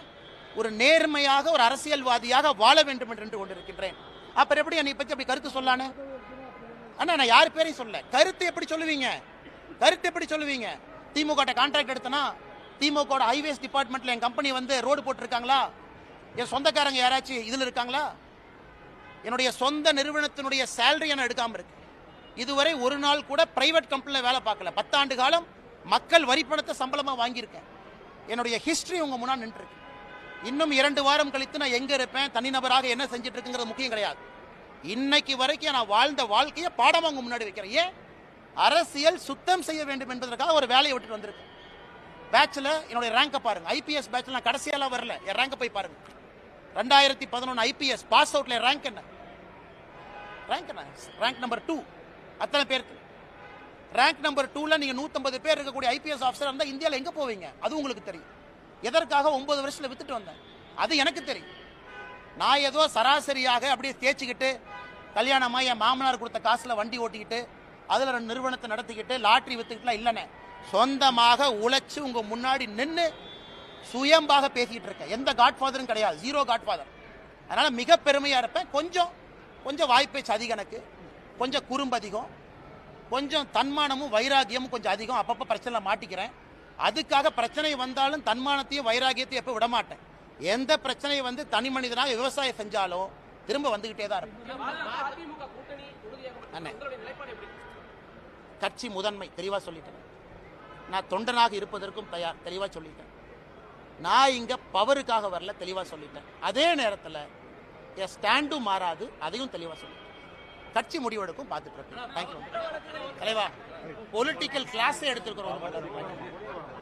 ஒரு நேர்மையாக ஒரு அரசியல்வாதியாக வாழ வேண்டும் என்று கொண்டிருக்கின்றேன். அப்புறம் எப்படி என்னை பத்தி அப்படி கருத்து சொல்லானே? அண்ணா நான் யார் பேரையும் சொல்ல. கருத்து எப்படி சொல்லுவீங்க? கருத்து எப்படி சொல்லுவீங்க? திமுக கான்ட்ராக்ட் எடுத்தனா, திமுக ஹைவேஸ் டிபார்ட்மெண்ட்ல என் கம்பெனி வந்து ரோடு போட்டிருக்காங்களா? என் சொந்தக்காரங்க யாராச்சும் இதுல இருக்காங்களா? என்னுடைய சொந்த நிறுவனத்தினுடைய சேலரி நான் எடுக்காம இருக்கு. இதுவரை ஒரு நாள் கூட பிரைவேட் கம்பெனில வேலை பார்க்கல. 10 ஆண்டு காலம் மக்கள் வரி பணத்தை சம்பளமா வாங்கியிருக்கேன். என்னுடைய ஹிஸ்டரி உங்க முன்னாடி நின்று இருக்கு. இன்னும் 2 வாரம் கழித்து நான் எங்க இருப்பேன், தனிநபராக என்ன செஞ்சுட்டு இருக்குங்கிறது முக்கியம் கிடையாது. இன்னைக்கு வரைக்கும் நான் வாழ்ந்த வாழ்க்கையை பாடமா உங்க முன்னாடி வைக்கிறேன். ஏன்? அரசியல் சுத்தம் செய்ய வேண்டும் என்பதற்காக ஒரு வேலையை விட்டுட்டு வந்திருக்கு. பேட்ச்ல என்னுடைய ரேங்கை பாருங்க. ஐபிஎஸ் பேட்ச்ல நான் கடைசியெல்லாம் வரல, என் ரேங்கை போய் பாருங்க. 2011 ஐபிஎஸ் பாஸ் அவுட்ல ரேங்க் என்ன? Rank number 2. அத்தனை பேருக்கு ரேங்க் நம்பர் 2ல நீங்க 150 பேர் இருக்கக்கூடிய ஐபிஎஸ் ஆஃபீஸர் இருந்தா இந்தியாவில் எங்க போவீங்க? அது உங்களுக்கு தெரியும். எதற்காக 9 வருஷத்துல வித்துட்டு வந்தேன் அது எனக்கு தெரியும். நான் ஏதோ சராசரியாக அப்படியே தேய்ச்சிக்கிட்டு கல்யாணமா என் மாமனார் கொடுத்த காசுல வண்டி ஓட்டிக்கிட்டு அதுல 2 நிறுவனத்தை நடத்திக்கிட்டு லாட்டரி வித்துக்கிட்டுலாம் இல்லைன்னு சொந்தமாக உழைச்சு உங்க முன்னாடி நின்று சுயம்பாக பேசிட்டு இருக்கேன். எந்த காட்ஃபாதரும் கிடையாது, 0 காட்ஃபாதர். அதனால மிக பெருமையா இருப்பேன். கொஞ்சம் வாய்ப்பேச்சு அதிகம், எனக்கு கொஞ்சம் குறும்பு அதிகம், கொஞ்சம் தன்மானமும் வைராகியமும் கொஞ்சம் அதிகம். அப்பப்போ பிரச்சனை மாட்டிக்கிறேன். அதுக்காக பிரச்சனை வந்தாலும் தன்மானத்தையும் வைராகியத்தையும் எப்போ விடமாட்டேன். எந்த பிரச்சனை வந்து தனி மனிதனாக விவசாயம் செஞ்சாலும் திரும்ப வந்துகிட்டே தான் இருக்கும். கட்சி முதன்மை தெளிவா சொல்லிட்டேன். நான் தொண்டனாக இருப்பதற்கும் தயார், தெளிவா சொல்லிட்டேன். நான் இங்க பவருக்காக வரல, தெளிவா சொல்லிட்டேன். அதே நேரத்தில் என் ஸ்டாண்டும் மாறாது, அதையும் தெளிவா சொல்லிட்டேன். கட்சி முடிவெடுக்கும் பார்த்துட்டு இருக்கேன். தேங்க்யூ தலைவா. பொலிட்டிக்கல் கிளாஸே எடுத்திருக்கிறோம்.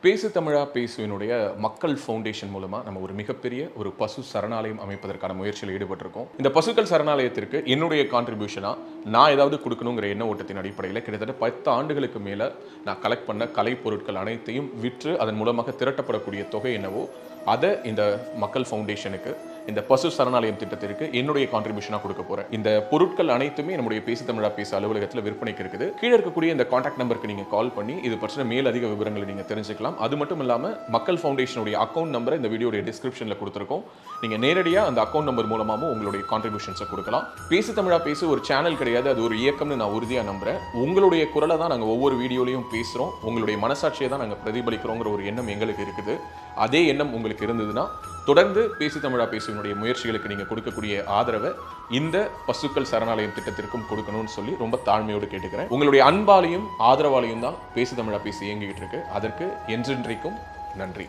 பேசு தமிழா பேசுவினுடைய மக்கள் ஃபவுண்டேஷன் மூலமாக நம்ம ஒரு மிகப்பெரிய ஒரு பசு சரணாலயம் அமைப்பதற்கான முயற்சியில் ஈடுபட்டிருக்கோம். இந்த பசுக்கள் சரணாலயத்திற்கு என்னுடைய கான்ட்ரிபியூஷனாக நான் ஏதாவது கொடுக்கணுங்கிற எண்ண ஓட்டத்தின் அடிப்படையில் கிட்டத்தட்ட 10 ஆண்டுகளுக்கு மேலே நான் கலெக்ட் பண்ண கலை பொருட்கள் அனைத்தையும் விற்று அதன் மூலமாக திரட்டப்படக்கூடிய தொகை என்னவோ அதை இந்த மக்கள் ஃபவுண்டேஷனுக்கு, இந்த பசு சரணாலயம் திட்டத்திற்கு என்னுடைய கான்ட்ரிபியூஷனாக கொடுக்க போகிறேன். இந்த பொருட்கள் அனைத்துமே நம்முடைய பேசு தமிழா பேச அலுவலகத்தில் விற்பனைக்கு இருக்குது. கீழே இருக்கக்கூடிய இந்த கான்டாக்ட் நம்பருக்கு நீங்கள் கால் பண்ணி இது பற்றின மேலதிக விவரங்களை நீங்கள் தெரிஞ்சுக்கலாம். அது மட்டும் இல்லாமல் மக்கள் ஃபவுண்டேஷனுடைய அக்கௌண்ட் நம்பரை இந்த வீடியோடைய டிஸ்கிரிப்ஷனில் கொடுத்துருக்கோம். நீங்கள் நேரடியாக அந்த அக்கௌண்ட் நம்பர் மூலமாகவும் உங்களுடைய கான்ட்ரிபியூஷன்ஸை கொடுக்கலாம். பேசு தமிழா பேசு ஒரு சேனல் கிடையாது, அது ஒரு இயக்கம்னு நான் உறுதியாக நம்புகிறேன். உங்களுடைய குரலை தான் நாங்கள் ஒவ்வொரு வீடியோலையும் பேசுகிறோம், உங்களுடைய மனசாட்சியை தான் நாங்கள் பிரதிபலிக்கிறோங்கிற ஒரு எண்ணம் எங்களுக்கு இருக்குது. அதே எண்ணம் உங்களுக்கு இருந்ததுன்னா தொடர்ந்து பேசு தமிழா பேசுவனுடைய முயற்சிகளுக்கு நீங்கள் கொடுக்கக்கூடிய ஆதரவை இந்த பசுக்கள் சரணாலயம் திட்டத்திற்கும் கொடுக்கணும்னு சொல்லி ரொம்ப தாழ்மையோடு கேட்டுக்கிறேன். உங்களுடைய அன்பாலையும் ஆதரவாலையும் தான் பேசு தமிழா பேசி இயங்கிட்டு இருக்கு. அதற்கு என்றென்றைக்கும் நன்றி.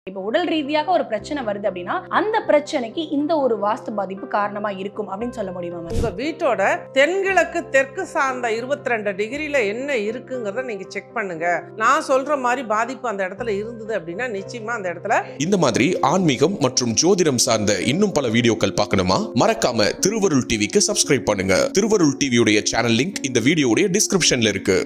இப்போ உடல் ரீதியாக ஒரு பிரச்சனை வருது அப்படின்னா அந்த பிரச்சனைக்கு இந்த ஒரு வாஸ்து பாதிப்பு காரணமா இருக்கும் அப்படின்னு சொல்ல முடியுமா? உங்க வீட்டோட தென்கிழக்கு தெற்கு சார்ந்த 22 டிகிரில என்ன இருக்குங்கிறத நீங்க செக் பண்ணுங்க. நான் சொல்ற மாதிரி பாதிப்பு அந்த இடத்துல இருந்தது அப்படின்னா நிச்சயமா அந்த இடத்துல. இந்த மாதிரி ஆன்மீகம் மற்றும் ஜோதிடம் சார்ந்த இன்னும் பல வீடியோக்கள் பார்க்கணுமா? மறக்காம திருவருள் டிவிக்கு சப்ஸ்கிரைப் பண்ணுங்க. திருவருள் டிவியுடைய சேனல் லிங்க் இந்த வீடியோடைய டிஸ்கிரிப்ஷன்ல இருக்கு.